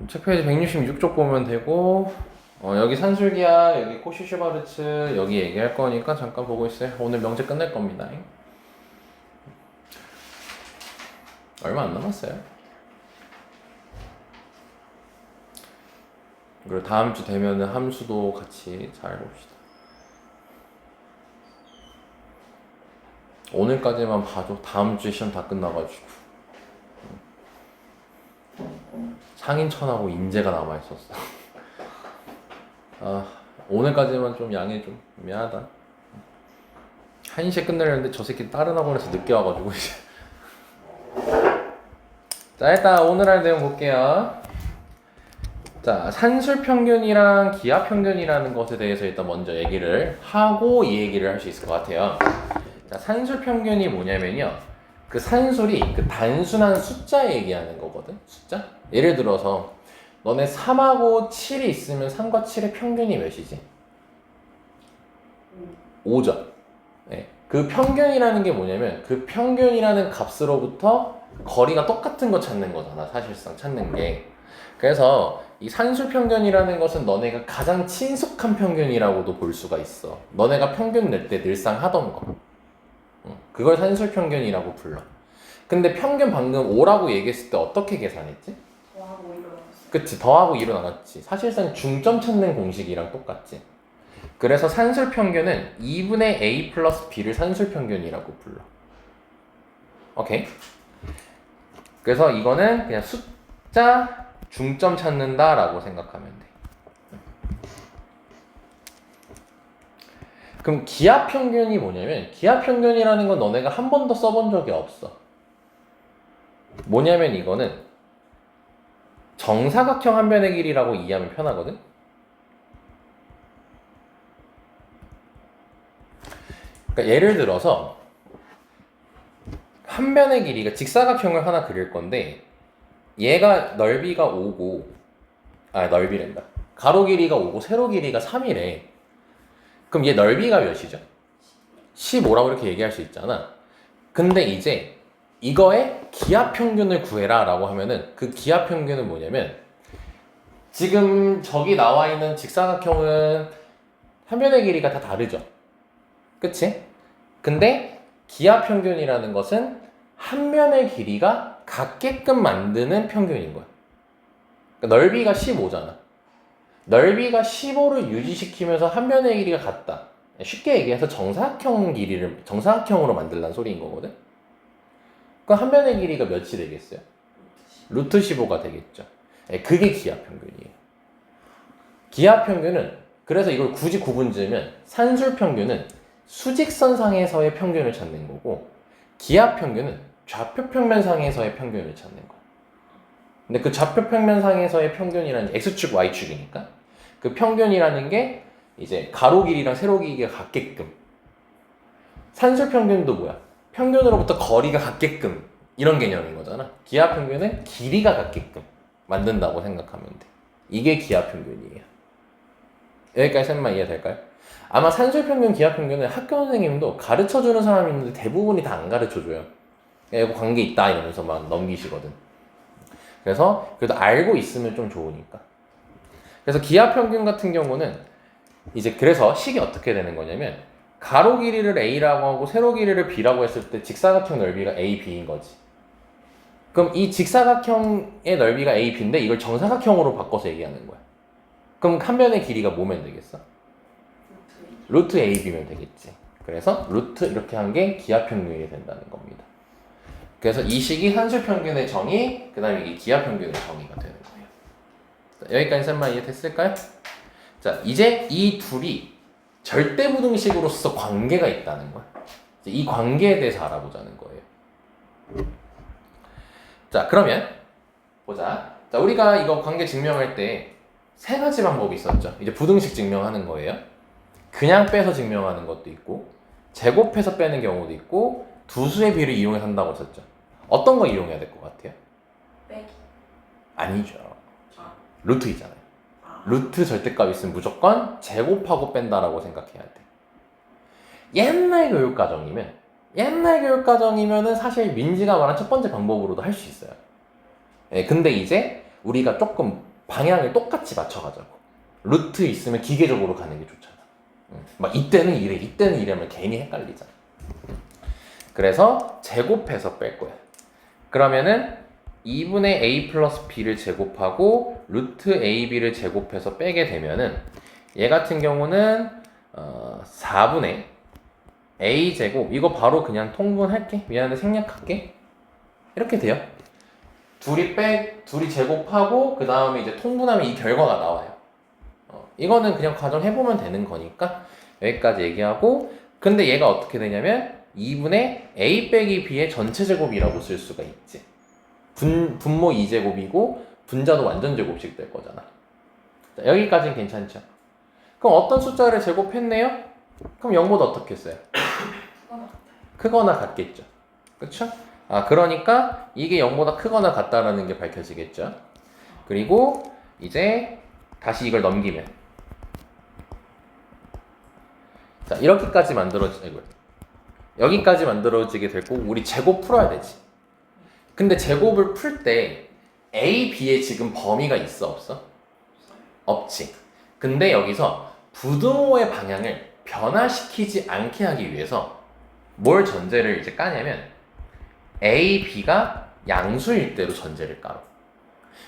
책 페이지 166쪽 보면 되고 여기 산술기야, 여기 코시-슈바르츠 여기 얘기할 거니까 잠깐 보고 있어요. 오늘 명제 끝낼 겁니다. 얼마 안 남았어요. 그리고 다음 주 되면은 함수도 같이 잘 봅시다. 오늘까지만 봐줘. 다음 주에 시험 다 끝나가지고 상인천하고 인재가 남아있었어. 오늘까지만 좀 양해 좀 미안하다. 1시에 끝내려는데 저 새끼 다른 학원에서 늦게 와가지고 이제. 자, 일단 오늘 할 내용 볼게요. 자, 산술평균이랑 기하평균이라는 것에 대해서 일단 먼저 얘기를 하고 이 얘기를 할 수 있을 것 같아요. 자, 산술평균이 뭐냐면요, 그 산술이 그 단순한 숫자 얘기하는 거거든. 숫자? 예를 들어서 너네 3하고 7이 있으면 3과 7의 평균이 몇이지? 5죠. 네. 그 평균이라는 게 뭐냐면 그 평균이라는 값으로부터 거리가 똑같은 거 찾는 거잖아. 사실상 찾는 게. 그래서 이 산술평균이라는 것은 너네가 가장 친숙한 평균이라고도 볼 수가 있어. 너네가 평균 낼 때 늘상 하던 거. 그걸 산술평균이라고 불러. 근데 평균 방금 5라고 얘기했을 때 어떻게 계산했지? 더하고 2로 나눴어. 그치, 더하고 2로 나눴지. 사실상 중점 찾는 공식이랑 똑같지. 그래서 산술평균은 2분의 a 플러스 b를 산술평균이라고 불러. 오케이? 그래서 이거는 그냥 숫자 중점 찾는다 라고 생각하면 돼. 그럼 기하평균이 뭐냐면, 기하평균이라는 건 너네가 한 번도 써본 적이 없어. 뭐냐면 이거는 정사각형 한 변의 길이라고 이해하면 편하거든? 그러니까 예를 들어서 한 변의 길이가 직사각형을 하나 그릴 건데 얘가 넓이가 5고 넓이랜다. 가로 길이가 5고 세로 길이가 3이래. 그럼 얘 넓이가 몇이죠? 15라고 이렇게 얘기할 수 있잖아. 근데 이제 이거의 기하평균을 구해라 라고 하면은 그 기하평균은 뭐냐면, 지금 저기 나와 있는 직사각형은 한 변의 길이가 다 다르죠. 그치? 근데 기하평균이라는 것은 한 변의 길이가 같게끔 만드는 평균인 거야. 그러니까 넓이가 15잖아. 넓이가 15를 유지시키면서 한 변의 길이가 같다. 쉽게 얘기해서 정사각형 길이를 정사각형으로 만들라는 소리인 거거든. 그럼 한 변의 길이가 몇이 되겠어요? 루트 15가 되겠죠. 그게 기하평균이에요. 기하평균은, 그래서 이걸 굳이 구분 지으면 산술평균은 수직선상에서의 평균을 찾는 거고, 기하평균은 좌표평면상에서의 평균을 찾는 거야. 근데 그 좌표평면상에서의 평균이라는 게 x축, y축이니까 그 평균이라는 게 이제 가로 길이랑 세로 길이가 같게끔. 산술평균도 뭐야? 평균으로부터 거리가 같게끔, 이런 개념인 거잖아. 기하평균은 길이가 같게끔 만든다고 생각하면 돼. 이게 기하평균이에요. 여기까지 셋만 이해될까요? 아마 산술평균, 기하평균은 학교 선생님도 가르쳐주는 사람이 있는데 대부분이 다 안 가르쳐줘요. 이거 관계 있다 이러면서 막 넘기시거든. 그래서 그래도 알고 있으면 좀 좋으니까. 그래서 기하평균 같은 경우는 이제 그래서 식이 어떻게 되는 거냐면, 가로 길이를 a라고 하고 세로 길이를 b라고 했을 때 직사각형 넓이가 a, b인 거지. 그럼 이 직사각형의 넓이가 a, b인데 이걸 정사각형으로 바꿔서 얘기하는 거야. 그럼 한 변의 길이가 뭐면 되겠어? 루트 a, b면 되겠지. 그래서 루트 이렇게 한 게 기하평균이 된다는 겁니다. 그래서 이 식이 산술평균의 정의, 그 다음에 이 기하평균의 정의가 되는 거예요. 자, 여기까지 셋만 이해됐을까요? 자, 이제 이 둘이 절대부등식으로서 관계가 있다는 거야. 이 관계에 대해서 알아보자는 거예요. 자, 그러면 보자. 자, 우리가 이거 관계 증명할 때 세 가지 방법이 있었죠. 이제 부등식 증명하는 거예요. 그냥 빼서 증명하는 것도 있고, 제곱해서 빼는 경우도 있고, 두 수의 비를 이용해서 한다고 했었죠. 어떤 거 이용해야 될 것 같아요? 빼기. 아니죠. 루트이잖아요. 루트 절대값 있으면 무조건 제곱하고 뺀다라고 생각해야 돼. 옛날 교육과정이면은 사실 민지가 말한 첫 번째 방법으로도 할 수 있어요. 근데 이제 우리가 조금 방향을 똑같이 맞춰가자고. 루트 있으면 기계적으로 가는 게 좋잖아. 막 이때는 이래, 이때는 이래면 괜히 헷갈리잖아. 그래서 제곱해서 뺄 거야. 그러면은 2분의 a 플러스 b를 제곱하고 루트 ab를 제곱해서 빼게 되면은 얘 같은 경우는 4분의 a 제곱, 이거 바로 그냥 통분할게. 미안한데 생략할게. 이렇게 돼요. 둘이 제곱하고 그 다음에 이제 통분하면 이 결과가 나와요. 이거는 그냥 과정 해보면 되는 거니까 여기까지 얘기하고, 근데 얘가 어떻게 되냐면 2분의 a 빼기 b의 전체 제곱이라고 쓸 수가 있지. 분모 2제곱이고 분자도 완전 제곱씩 될 거잖아. 자, 여기까지는 괜찮죠? 그럼 어떤 숫자를 제곱했네요? 그럼 0보다 어떻게 써요? 크거나 같겠죠. 그쵸? 그러니까 이게 0보다 크거나 같다라는 게 밝혀지겠죠. 그리고 이제 다시 이걸 넘기면, 자, 이렇게까지 여기까지 만들어지게 될 거고, 우리 제곱 풀어야 되지. 근데 제곱을 풀 때 A, B에 지금 범위가 있어, 없어? 없지. 근데 여기서 부등호의 방향을 변화시키지 않게 하기 위해서 뭘 전제를 이제 까냐면 A, B가 양수일 때로 전제를 깔아.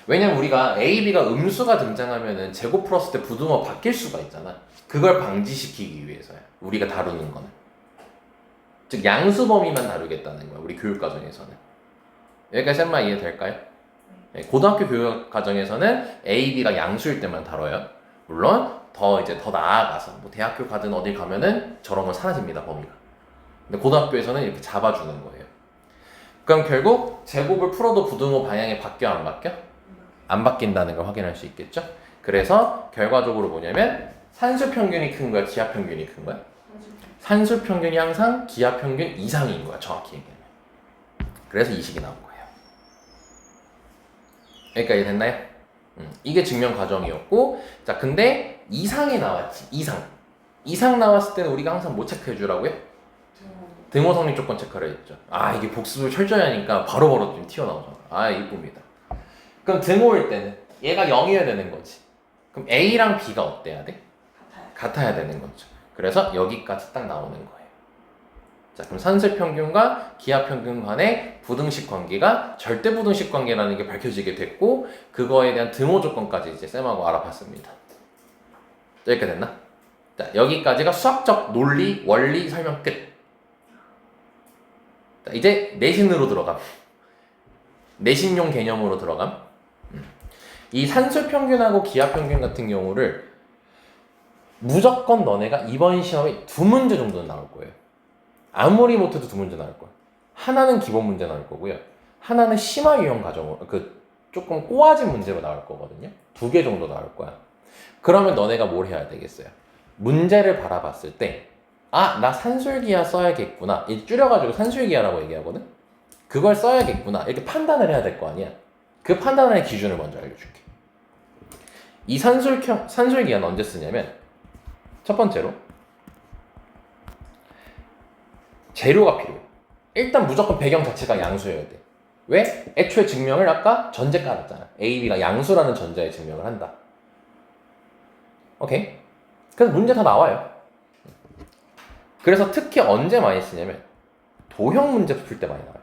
왜냐면 우리가 A, B가 음수가 등장하면은 제곱 풀었을 때 부등호 바뀔 수가 있잖아. 그걸 방지시키기 위해서야. 우리가 다루는 거는. 즉 양수 범위만 다루겠다는 거야. 우리 교육 과정에서는. 여기까지 쌤마 이해될까요? 네, 고등학교 교육 과정에서는 A, B가 양수일 때만 다뤄요. 물론 더 나아가서 뭐 대학교 가든 어딜 가면은 저런 건 사라집니다, 범위가. 근데 고등학교에서는 이렇게 잡아주는 거예요. 그럼 결국 제곱을 풀어도 부등호 방향이 바뀌어 안 바뀌어? 안 바뀐다는 걸 확인할 수 있겠죠? 그래서 결과적으로 뭐냐면 산수 평균이 큰 거야, 기하 평균이 큰 거야? 산수 평균이 항상 기하 평균 이상인 거야, 정확히 얘기하면. 그래서 이 식이 나온 거예요. 여기까지 됐나요? 이게 증명 과정이었고, 자, 근데 이상이 나왔지. 이상 나왔을 때는 우리가 항상 뭐 체크해 주라고요? 등호 성립 조건 체크를 했죠. 이게 복습을 철저히 하니까 바로바로 좀 튀어나오잖아. 이쁩니다. 그럼 등호일 때는 얘가 0이어야 되는 거지. 그럼 A랑 B가 어때야 돼? 같아야 되는 거죠. 그래서 여기까지 딱 나오는 거예요. 자, 그럼 산술 평균과 기하 평균 간의 부등식 관계가 절대 부등식 관계라는 게 밝혀지게 됐고, 그거에 대한 등호 조건까지 이제 쌤하고 알아봤습니다. 여기까지 됐나? 자, 여기까지가 수학적 논리, 원리 설명 끝. 자, 이제 내신으로 들어감. 내신용 개념으로 들어감. 이 산술 평균하고 기하 평균 같은 경우를 무조건 너네가 이번 시험에 2문제 정도는 나올 거예요. 아무리 못해도 2문제 나올 거야. 하나는 기본 문제 나올 거고요. 하나는 심화 유형 과정으로, 조금 꼬아진 문제로 나올 거거든요. 2개 정도 나올 거야. 그러면 너네가 뭘 해야 되겠어요? 문제를 바라봤을 때, 나 산술기하 써야겠구나. 줄여가지고 산술기하라고 얘기하거든? 그걸 써야겠구나. 이렇게 판단을 해야 될 거 아니야. 그 판단의 기준을 먼저 알려줄게. 이 산술기하는 언제 쓰냐면, 첫 번째로, 재료가 필요해. 일단 무조건 배경 자체가 양수여야 돼. 왜? 애초에 증명을 아까 전제 깔았잖아. A, B가 양수라는 전제에 증명을 한다. 오케이? 그래서 문제 다 나와요. 그래서 특히 언제 많이 쓰냐면 도형 문제 풀 때 많이 나와요.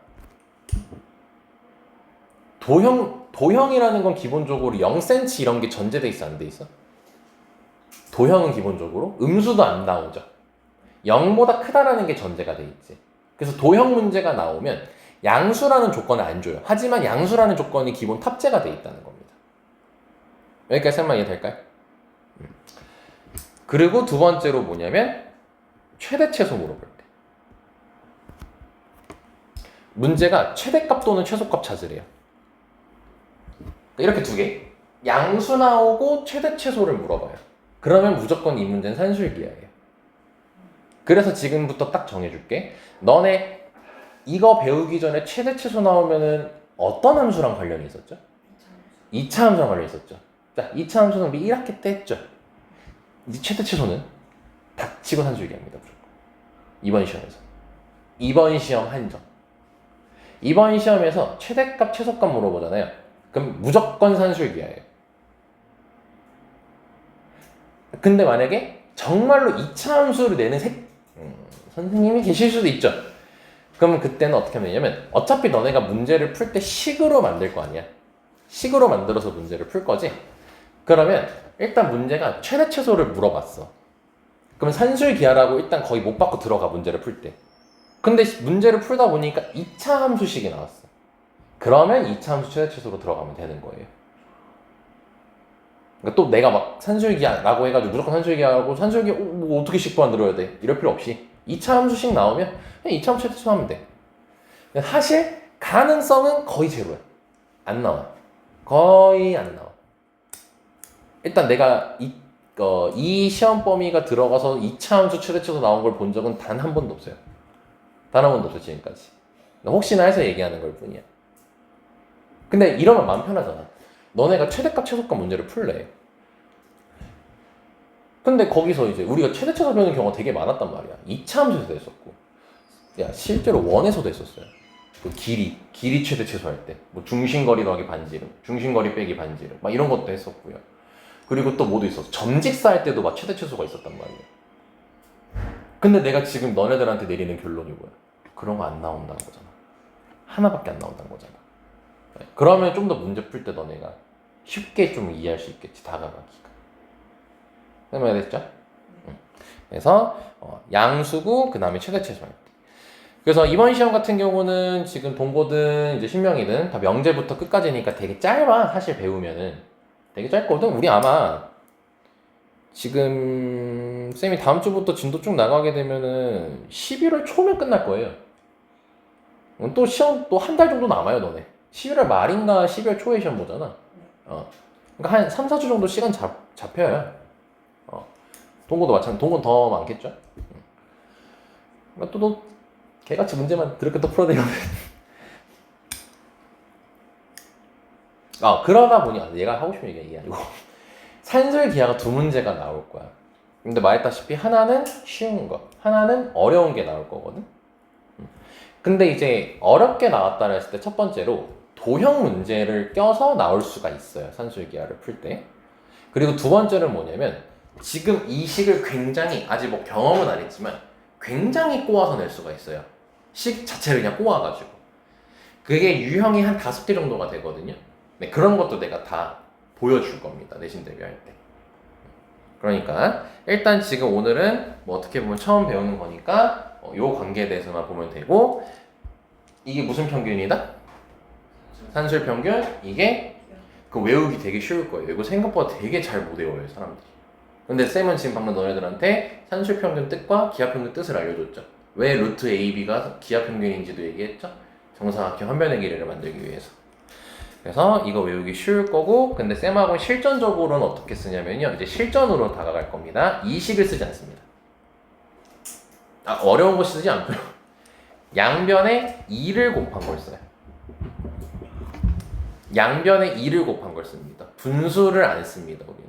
도형이라는 건 기본적으로 0cm 이런 게 전제돼 있어, 안 돼 있어? 도형은 기본적으로 음수도 안 나오죠. 0보다 크다라는 게 전제가 돼 있지. 그래서 도형 문제가 나오면 양수라는 조건을 안 줘요. 하지만 양수라는 조건이 기본 탑재가 돼 있다는 겁니다. 여기까지 설명 이해될까요? 그리고 두 번째로 뭐냐면 최대 최소 물어볼 때. 문제가 최대값 또는 최소값 찾으래요. 이렇게 2개. 양수 나오고 최대 최소를 물어봐요. 그러면 무조건 이 문제는 산술기하예요. 그래서 지금부터 딱 정해줄게. 너네 이거 배우기 전에 최대 최소 나오면은 어떤 함수랑 관련이 있었죠? 2차 함수랑 관련이 있었죠. 자, 2차 함수는 우리 1학기 때 했죠. 이제 최대 최소는 닥치고 산술기합니다. 이번 시험에서. 이번 시험 한정. 이번 시험에서 최대값 최소값 물어보잖아요. 그럼 무조건 산술기하예요. 근데 만약에 정말로 2차 함수를 내는 선생님이 계실 수도 있죠. 그러면 그때는 어떻게 하면 되냐면 어차피 너네가 문제를 풀 때 식으로 만들 거 아니야. 식으로 만들어서 문제를 풀 거지. 그러면 일단 문제가 최대 최소를 물어봤어. 그러면 산술기하라고 일단 거의 못 받고 들어가 문제를 풀 때. 근데 문제를 풀다 보니까 2차 함수식이 나왔어. 그러면 2차 함수 최대 최소로 들어가면 되는 거예요. 그러니까 또 내가 막 산술기하라고 해가지고 무조건 산술기하고 산술기 뭐 어떻게 식 만들어야 돼? 이럴 필요 없이 2차 함수식 나오면 그냥 2차 함수 최대 최소 하면 돼. 사실 가능성은 거의 제로야. 안 나와. 거의 안 나와. 일단 내가 이 시험 범위가 들어가서 2차 함수 최대 최소 나온 걸 본 적은 단 한 번도 없어요. 단 한 번도 없어요, 지금까지. 혹시나 해서 얘기하는 걸 뿐이야. 근데 이러면 마음 편하잖아. 너네가 최대값 최소값 문제를 풀래. 근데 거기서 이제 우리가 최대 최소 배우는 경우가 되게 많았단 말이야. 2차 함수에서도 했었고, 야 실제로 원에서도 했었어요. 그 길이 최대 최소 할 때, 뭐 중심거리 더하기 반지름, 중심거리 빼기 반지름, 막 이런 것도 했었고요. 그리고 또 뭐도 있었어. 점직사 할 때도 막 최대 최소가 있었단 말이야. 근데 내가 지금 너네들한테 내리는 결론이 뭐야? 그런 거 안 나온다는 거잖아. 하나밖에 안 나온다는 거잖아. 그러면 좀 더 문제 풀 때 너네가 쉽게 좀 이해할 수 있겠지. 다가가기가. 설명됐죠? 그래서 양수구 그 다음에 최대 최소할 때. 그래서 이번 시험 같은 경우는 지금 동고든 이제 신명이든 다 명제부터 끝까지니까 되게 짧아. 사실 배우면은 되게 짧거든. 우리 아마 지금 쌤이 다음 주부터 진도 쭉 나가게 되면은 11월 초면 끝날 거예요. 또 시험 또 한 달 정도 남아요, 너네. 11월 말인가 12월 초에 시험 보잖아. 그러니까 한 3, 4주 정도 시간 잡혀요. 동고도 마찬가지. 동고는 더 많겠죠? 그러니까 또 너 개같이 문제만 그렇게 또 풀어내면 그러다 보니 얘가 하고 싶은 얘기가 이게 아니고 산술기하가 두 문제가 나올 거야. 근데 말했다시피 하나는 쉬운 거, 하나는 어려운 게 나올 거거든. 근데 이제 어렵게 나왔다 했을 때 첫 번째로 도형 문제를 껴서 나올 수가 있어요. 산술기하를 풀 때. 그리고 두 번째는 뭐냐면 지금 이 식을 굉장히 아직 뭐 경험은 안 했지만 굉장히 꼬아서 낼 수가 있어요. 식 자체를 그냥 꼬아가지고. 그게 유형이 한 5개 정도가 되거든요. 네, 그런 것도 내가 다 보여줄 겁니다. 내신 대비할 때. 그러니까 일단 지금 오늘은 뭐 어떻게 보면 처음 배우는 거니까 요 관계에 대해서만 보면 되고 이게 무슨 평균이다? 산술 평균. 이게 그 외우기 되게 쉬울 거예요. 이거 생각보다 되게 잘 못 외워요, 사람들이. 근데 쌤은 지금 방금 너네들한테 산술 평균 뜻과 기하 평균 뜻을 알려줬죠. 왜 루트 AB가 기하 평균인지도 얘기했죠. 정사각형 한 변의 길이를 만들기 위해서. 그래서 이거 외우기 쉬울 거고, 근데 쌤하고 실전적으로는 어떻게 쓰냐면요, 이제 실전으로 다가갈 겁니다. 이 식을 쓰지 않습니다. 어려운 거 쓰지 않고요. 양변에 2를 곱한 걸 써요. 양변에 2를 곱한 걸 씁니다. 분수를 안 씁니다, 우리는.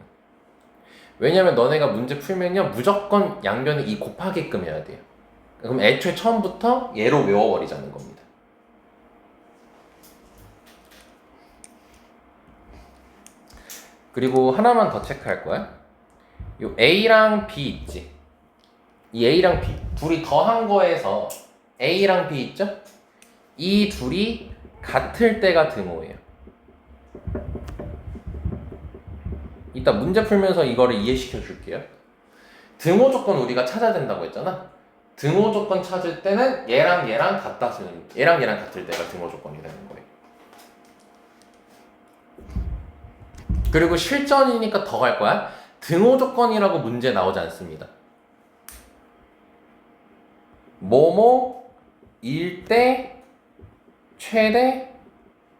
왜냐면 너네가 문제 풀면요, 무조건 양변에 2 곱하게끔 해야 돼요. 그럼 애초에 처음부터 얘로 외워버리자는 겁니다. 그리고 하나만 더 체크할 거야. 요 A랑 B 있지? 이 A랑 B 둘이 더한 거에서 A랑 B 있죠? 이 둘이 같을 때가 등호예요. 이따 문제 풀면서 이거를 이해시켜 줄게요. 등호 조건 우리가 찾아야 된다고 했잖아. 등호 조건 찾을 때는 얘랑 얘랑 같았으면 얘랑 얘랑 같을 때가 등호 조건이 되는 거예요. 그리고 실전이니까 더 갈 거야. 등호 조건이라고 문제 나오지 않습니다. 뭐뭐일 때 최대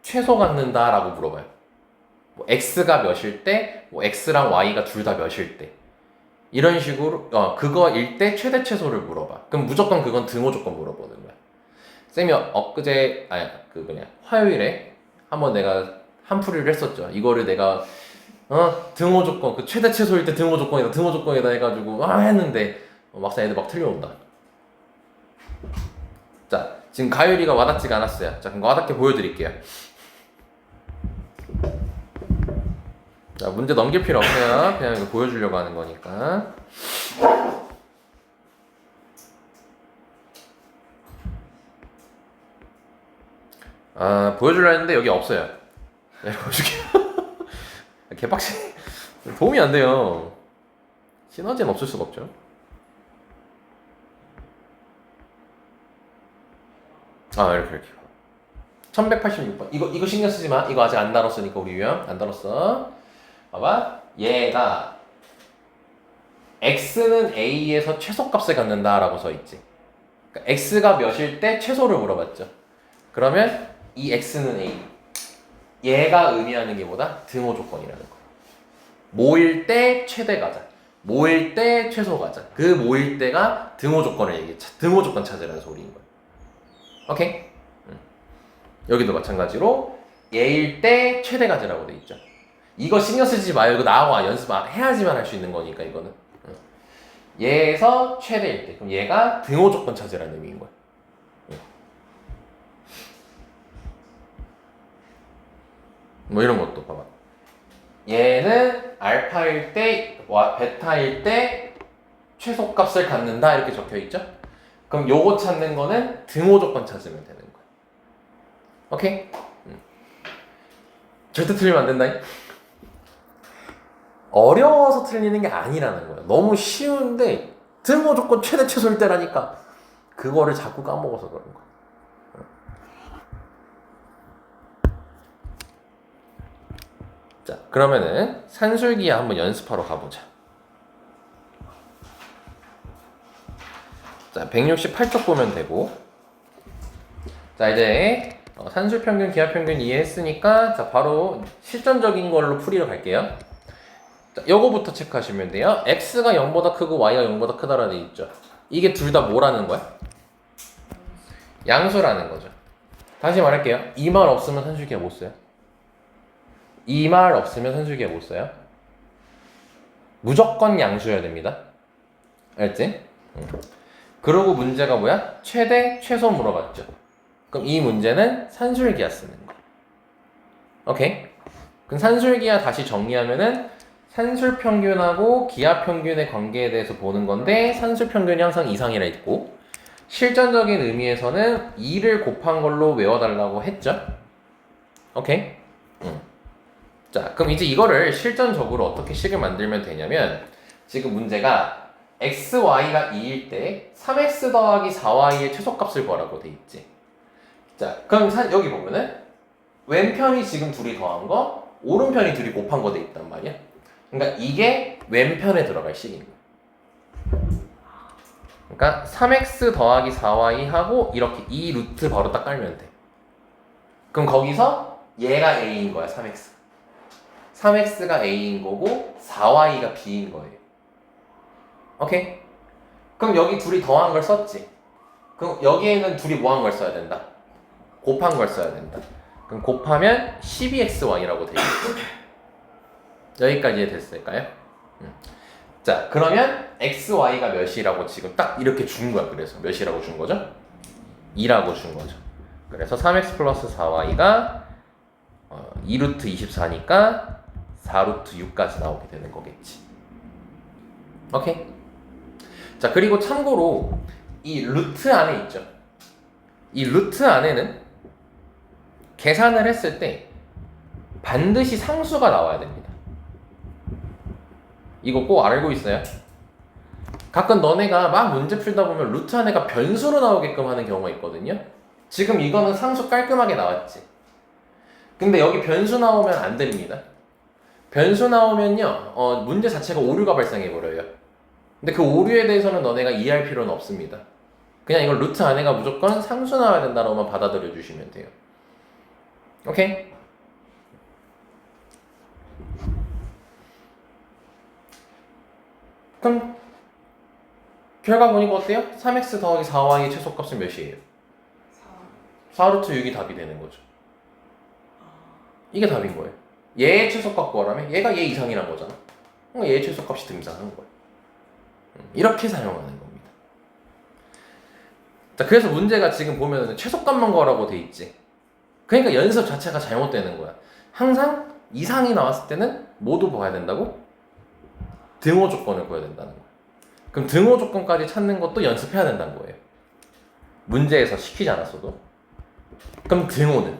최소 갖는다 라고 물어봐요. 뭐 x가 몇일 때, 뭐 x랑 y가 둘 다 몇일 때, 이런 식으로 그거일 때 최대 최소를 물어봐. 그럼 무조건 그건 등호 조건 물어보는 거야. 쌤이 화요일에 한번 내가 한풀이를 했었죠. 이거를 내가 등호 조건, 그 최대 최소일 때 등호 조건이다 해가지고 했는데 막상 애들 막 틀려온다. 자, 지금 가율이가 와닿지가 않았어요. 자, 그럼 와닿게 보여드릴게요. 자, 문제 넘길 필요 없어요. 그냥 이거 보여주려고 하는 거니까. 아, 보여주려 했는데 여기 없어요. 네, 보여줄게요. 개빡치. 도움이 안 돼요. 시너지는 없을 수가 없죠. 아, 이렇게. 1186번. 이거 신경 쓰지 마. 이거 아직 안 다뤘으니까 우리 유형. 안 다뤘어. 봐봐. 얘가 x는 a에서 최소값을 갖는다라고 써 있지. 그러니까 x가 몇일 때 최소를 물어봤죠. 그러면 이 x는 a. 얘가 의미하는 게 뭐다? 등호 조건이라는 거. 모일 때 최대 가자. 모일 때 최소 가자. 그 모일 때가 등호 조건을 얘기해. 등호 조건 찾으라는 소리인 거야. 오케이? 여기도 마찬가지로 얘일 때 최대 가지라고 돼 있죠. 이거 신경 쓰지 마요. 이거 나와 연습 해야지만 할 수 있는 거니까 이거는. 얘에서 최대일 때. 그럼 얘가 등호 조건 찾으라는 의미인 거야. 뭐 이런 것도 봐봐. 얘는 알파일 때, 베타일 때 최소값을 갖는다 이렇게 적혀 있죠. 그럼 요거 찾는 거는 등호 조건 찾으면 되는 거야. 오케이? 절대 틀리면 안 된다. 어려워서 틀리는 게 아니라는 거야. 너무 쉬운데 등호 조건 최대 최소일 때라니까 그거를 자꾸 까먹어서 그런 거야. 자, 그러면은 산술기하 한번 연습하러 가보자. 자, 168쪽 보면 되고. 자, 이제 산술평균, 기하평균 이해했으니까 자, 바로 실전적인 걸로 풀이로 갈게요. 자, 요거부터 체크하시면 돼요. x가 0보다 크고 y가 0보다 크다라는 데 있죠. 이게 둘 다 뭐라는 거야? 양수라는 거죠. 다시 말할게요. 이 말 없으면 산술기하 못 써요. 이 말 없으면 산술기하 못 써요. 무조건 양수여야 됩니다. 알지? 그리고 문제가 뭐야? 최대, 최소 물어봤죠. 그럼 이 문제는 산술기하 쓰는 거. 오케이? 그럼 산술기하 다시 정리하면은 산술평균하고 기하평균의 관계에 대해서 보는 건데 산술평균이 항상 이상이라 있고 실전적인 의미에서는 2를 곱한 걸로 외워달라고 했죠. 오케이? 자, 그럼 이제 이거를 실전적으로 어떻게 식을 만들면 되냐면 지금 문제가 x, y가 2일 때 3x 더하기 4y의 최소값을 구하라고 돼 있지. 자, 그럼 여기 보면은 왼편이 지금 둘이 더한 거, 오른편이 둘이 곱한 거 돼 있단 말이야. 그러니까 이게 왼편에 들어갈 식인 거야. 그러니까 3x 더하기 4y 하고 이렇게 이 루트 바로 딱 깔면 돼. 그럼 거기서 얘가 a인 거야, 3x. 3x가 a인 거고 4y가 b인 거예요. 오케이? 그럼 여기 둘이 더한 걸 썼지. 그럼 여기에는 둘이 뭐한 걸 써야 된다? 곱한 걸 써야 된다. 그럼 곱하면 12xy라고 되어 있죠. 여기까지 이해됐을까요? 자, 그러면 xy가 몇이라고 지금 딱 이렇게 준 거야. 그래서 몇이라고 준 거죠? 2라고 준 거죠. 그래서 3x 플러스 4y가 2루트 24니까 4루트 6까지 나오게 되는 거겠지. 오케이? 자, 그리고 참고로 이 루트 안에 있죠. 이 루트 안에는 계산을 했을 때 반드시 상수가 나와야 됩니다. 이거 꼭 알고 있어요. 가끔 너네가 막 문제 풀다 보면 루트 안에가 변수로 나오게끔 하는 경우가 있거든요. 지금 이거는 상수 깔끔하게 나왔지. 근데 여기 변수 나오면 안 됩니다. 변수 나오면요, 문제 자체가 오류가 발생해버려요. 근데 그 오류에 대해서는 너네가 이해할 필요는 없습니다. 그냥 이걸 루트 안에가 무조건 상수 나와야 된다로만 받아들여 주시면 돼요. 오케이? 그럼 결과 보니까 어때요? 3x 더하기 4y의 최소값은 몇이에요? 4루트 6이 답이 되는 거죠. 이게 답인 거예요. 얘의 최소값 구하라면 얘가 얘 이상이란 거잖아. 얘의 최소값이 등장하는 거예요. 이렇게 사용하는 겁니다. 자, 그래서 문제가 지금 보면 최소값만 구하라고 돼 있지. 그러니까 연습 자체가 잘못되는 거야. 항상 이상이 나왔을 때는 모두 봐야 된다고? 등호 조건을 구해야 된다는 거야. 그럼 등호 조건까지 찾는 것도 연습해야 된다는 거예요. 문제에서 시키지 않았어도. 그럼 등호는?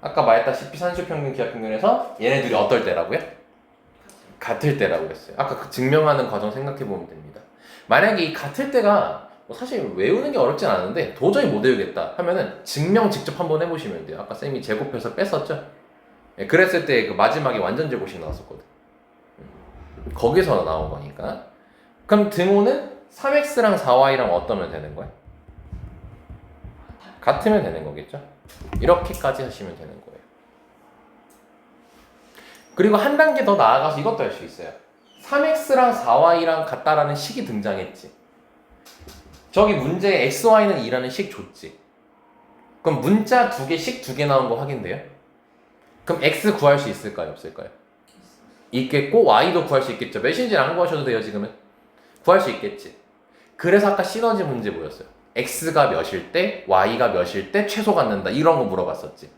아까 말했다시피 산술평균, 기하평균에서 얘네들이 어떨 때라고요? 같을 때라고 했어요. 아까 그 증명하는 과정 생각해보면 됩니다. 만약에 이 같을 때가 뭐 사실 외우는 게 어렵진 않은데 도저히 못 외우겠다 하면은 증명 직접 한번 해보시면 돼요. 아까 쌤이 제곱해서 뺐었죠? 예, 그랬을 때 그 마지막에 완전 제곱식 나왔었거든. 거기서 나온 거니까. 그럼 등호는 3x랑 4y랑 어떠면 되는 거야? 같으면 되는 거겠죠? 이렇게까지 하시면 되는 거예요. 그리고 한 단계 더 나아가서 이것도 할 수 있어요. 3x랑 4y랑 같다라는 식이 등장했지. 저기 문제에 xy는 2라는 식 줬지. 그럼 문자 두 개, 식 두 개 나온 거 확인돼요? 그럼 x 구할 수 있을까요? 없을까요? 있겠고 y도 구할 수 있겠죠. 몇인지 안 구하셔도 돼요. 지금은 구할 수 있겠지. 그래서 아까 시너지 문제 뭐였어요? x가 몇일 때 y가 몇일 때 최소 갖는다 이런 거 물어봤었지.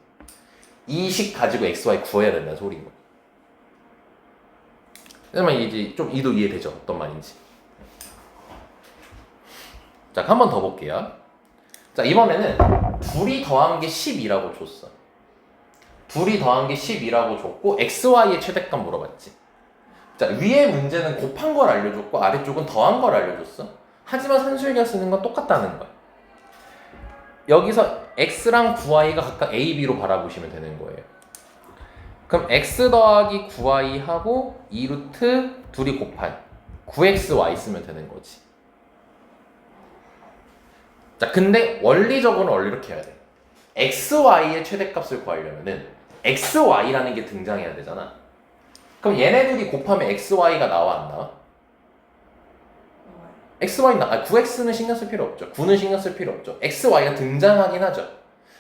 이 식 가지고 x, y 구해야 된다는 소리인 거야. 그러면 이제 좀 이도 이해되죠? 어떤 말인지. 자, 한 번 더 볼게요. 자, 이번에는 둘이 더한 게 10이라고 줬어. 둘이 더한 게 10이라고 줬고 xy의 최대값 물어봤지. 자, 위에 문제는 곱한 걸 알려줬고 아래쪽은 더한 걸 알려줬어. 하지만 산술기가 쓰는 건 똑같다는 거야. 여기서 x랑 9y가 각각 a, b로 바라보시면 되는 거예요. 그럼 x 더하기 9y 하고 2루트 둘이 곱한 9xy 쓰면 되는 거지. 자, 근데 원리적으로는 원래 이렇게 해야 돼. xy의 최대값을 구하려면은 xy라는 게 등장해야 되잖아. 그럼 얘네들이 곱하면 xy가 나와 안 나와? xy 9x는 신경 쓸 필요 없죠. 9는 신경 쓸 필요 없죠. xy가 등장하긴 하죠.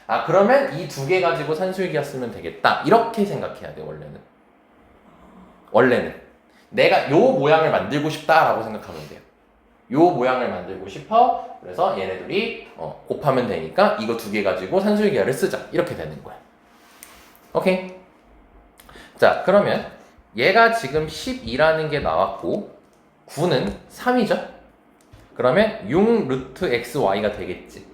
아, 그러면 이 두 개 가지고 산술기하 쓰면 되겠다. 이렇게 생각해야 돼, 원래는. 원래는. 내가 요 모양을 만들고 싶다라고 생각하면 돼요. 요 모양을 만들고 싶어. 그래서 얘네들이 곱하면 되니까 이거 두 개 가지고 산술기하를 쓰자. 이렇게 되는 거야. 오케이? 자, 그러면 얘가 지금 12라는 게 나왔고 9는 3이죠? 그러면 6 루트 xy가 되겠지.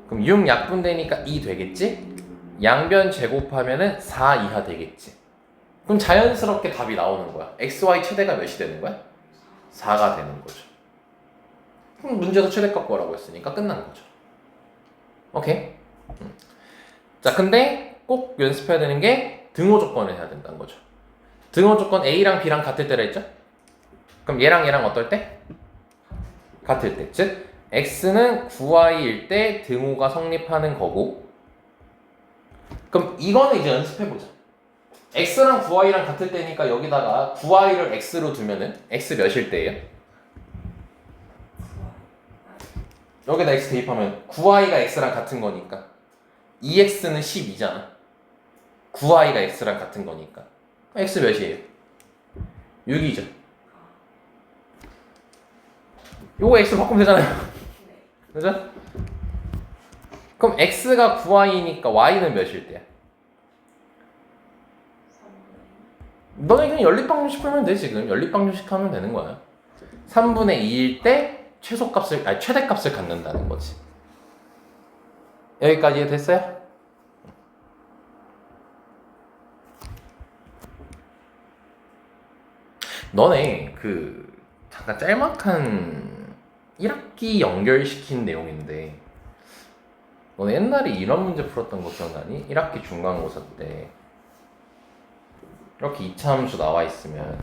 그럼 6 약분되니까 2 되겠지? 양변 제곱하면은 4 이하 되겠지. 그럼 자연스럽게 답이 나오는 거야. xy 최대가 몇이 되는 거야? 4가 되는 거죠. 그럼 문제도 최대값 구하라고 했으니까 끝난 거죠. 오케이? 자, 근데 꼭 연습해야 되는 게 등호 조건을 해야 된다는 거죠. 등호 조건 a랑 b랑 같을 때라 했죠? 그럼 얘랑 얘랑 어떨 때? 같을 때. 즉 x는 9y일 때 등호가 성립하는 거고. 그럼 이거는 이제 연습해보자. x랑 9y랑 같을 때니까 여기다가 9y를 x로 두면은 x 몇일 때예요? 여기다 x 대입하면 9y가 x랑 같은 거니까 2x는 12잖아. 9y가 x랑 같은 거니까 x 몇이에요? 6이죠. 요거 x로 바꾸면 되잖아요. 그죠? 그럼 x가 9y니까 y는 몇일 때야? 너네 그냥 연립방정식 풀면 돼. 지금 연립방정식 하면 되는 거야. 3분의 2일 때 최대값을 갖는다는 거지. 여기까지 됐어요? 너네 잠깐 짤막한 1학기 연결시킨 내용인데 너네 옛날에 이런 문제 풀었던 거 기억나니? 1학기 중간고사 때 이렇게 이차함수 나와 있으면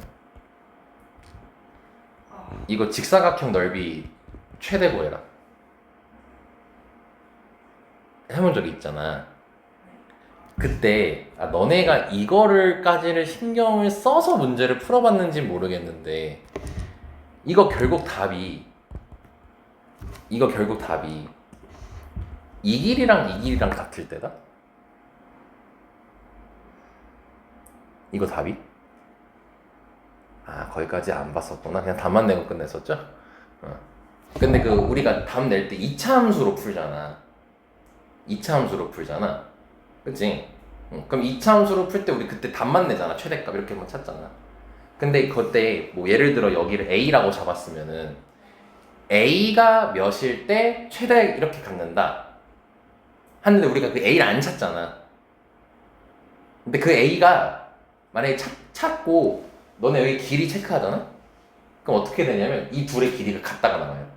이거 직사각형 넓이 최대 구해라 해본 적이 있잖아. 그때 너네가 이거를까지를 신경을 써서 문제를 풀어봤는지 모르겠는데 이거 결국 답이 이 길이랑 같을 때다? 이거 답이? 거기까지 안 봤었구나. 그냥 답만 내고 끝냈었죠? 근데 우리가 답 낼 때 2차 함수로 풀잖아. 2차 함수로 풀잖아. 그치? 그럼 이차함수로 풀 때 우리 그때 답만 내잖아. 최대값 이렇게만 찾잖아. 근데 그때 뭐 예를 들어 여기를 A라고 잡았으면은 A가 몇일 때 최대 이렇게 갖는다 하는데 우리가 그 A를 안 찾잖아. 근데 그 A가 만약에 찾고 너네 여기 길이 체크하잖아? 그럼 어떻게 되냐면 이 둘의 길이가 같다가 나와요.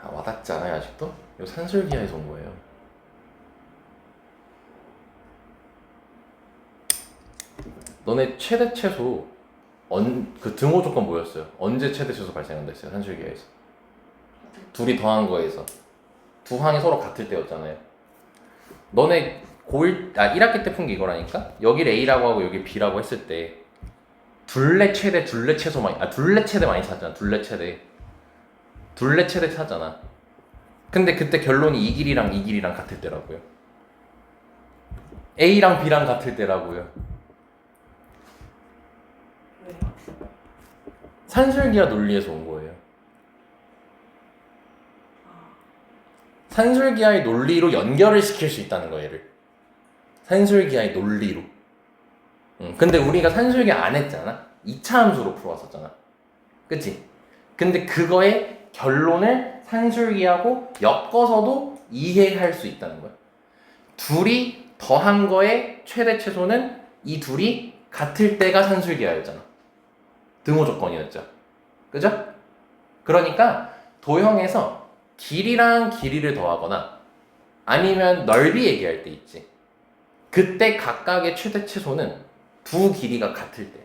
아, 와닿지 않아요 아직도? 이거 산술기하에서 온 거예요. 너네 최대 최소 그 등호 조건 뭐였어요? 언제 최대 최소 발생한다 했어요? 산술기하에서 둘이 더한 거에서 두 항이 서로 같을 때였잖아요. 너네 1학기 때 푼 게 이거라니까? 여기를 A라고 하고 여기 B라고 했을 때 둘레 최대 둘레 최소 많이 둘레 최대 많이 찾잖아. 둘레 최대 찾잖아. 근데 그때 결론이 이 길이랑 이 길이랑 같을 때라고요. A랑 B랑 같을 때라고요. 왜요? 산술기하 논리에서 온 거예요. 산술기하의 논리로 연결을 시킬 수 있다는 거예요, 얘를. 산술기하의 논리로. 근데 우리가 산술기하 안 했잖아. 2차 함수로 풀어왔었잖아. 그치? 근데 그거의 결론을 산술기하고 엮어서도 이해할 수 있다는 거야. 둘이 더한 거의 최대 최소는 이 둘이 같을 때가 산술기하였잖아. 등호 조건이었죠. 그죠? 그러니까 도형에서 길이랑 길이를 더하거나 아니면 넓이 얘기할 때 있지. 그때 각각의 최대 최소는 두 길이가 같을 때.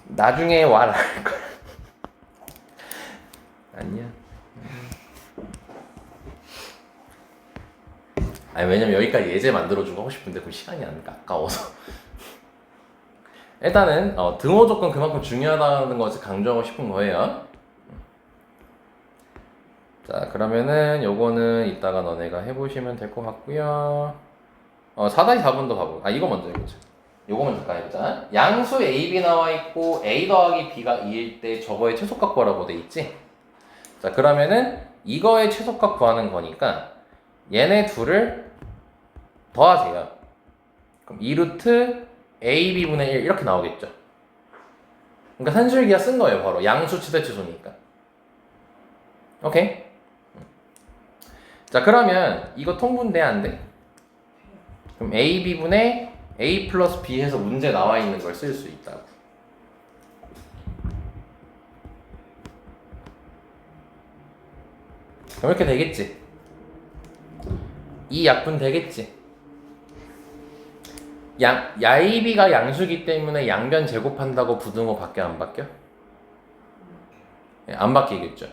나중에 와라 할 거야. 아니야. 아니 왜냐면 여기까지 예제 만들어주고 하고 싶은데 그 시간이 안 아까워서. 일단은 등호 조건 그만큼 중요하다는 것을 강조하고 싶은 거예요. 자 그러면은 요거는 이따가 너네가 해보시면 될 것 같고요. 4-4번도 봐보고 이거 먼저 해보자. 요거 먼저 해보자. 양수 AB 나와 있고 A 더하기 B가 2일 때 저거의 최소값 구하라고 돼 있지. 자 그러면은 이거의 최소값 구하는 거니까 얘네 둘을 더하세요. 그럼 2루트 AB분의 1 이렇게 나오겠죠. 그러니까 산술기하 쓴 거예요. 바로 양수 최대 최소니까. 오케이? 자 그러면 이거 통분돼 안 돼? 그럼 AB분의 A 플러스 B 해서 문제 나와 있는 걸 쓸 수 있다고. 그럼 이렇게 되겠지. 이 약분 되겠지. 야이비가 양수기 때문에 양변 제곱한다고 부등호 바뀌어 안 바뀌어? 안 바뀌겠죠.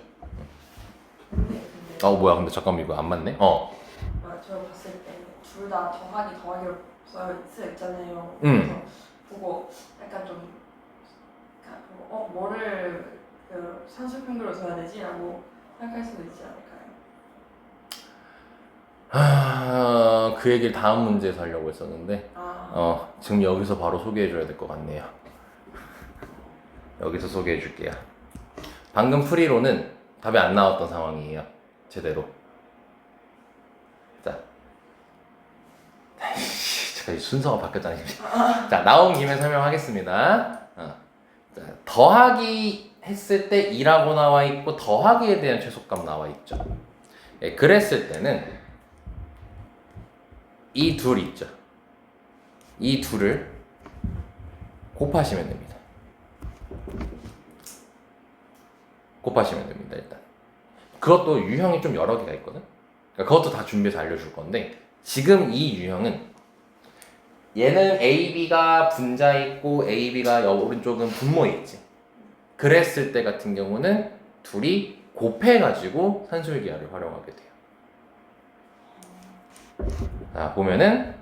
뭐야 근데 잠깐만 이거 안 맞네. 제가 봤을 때 둘 다 더하기로 써 있잖아요. 그래서 보고 약간 좀 보고 뭐를 그 산술평균으로 써야 되지라고 생각할 수도 있지 않을까요? 그 얘기를 다음 문제에서 하려고 했었는데 지금 여기서 바로 소개해줘야 될 것 같네요. 여기서 소개해줄게요. 방금 풀이로는 답이 안 나왔던 상황이에요. 제대로. 자, 순서가 바뀌었잖아요. 자, 나온 김에 설명하겠습니다. 자, 더하기 했을 때 2라고 나와 있고 더하기에 대한 최소값 나와 있죠. 그랬을 때는 이 둘 있죠. 이 둘을 곱하시면 됩니다. 곱하시면 됩니다. 일단 그것도 유형이 좀 여러 개가 있거든. 그러니까 그것도 다 준비해서 알려줄 건데 지금 이 유형은 얘는 AB가 분자 있고 AB가 오른쪽은 분모에 있지. 그랬을 때 같은 경우는 둘이 곱해가지고 산술기하를 활용하게 돼요. 자 보면은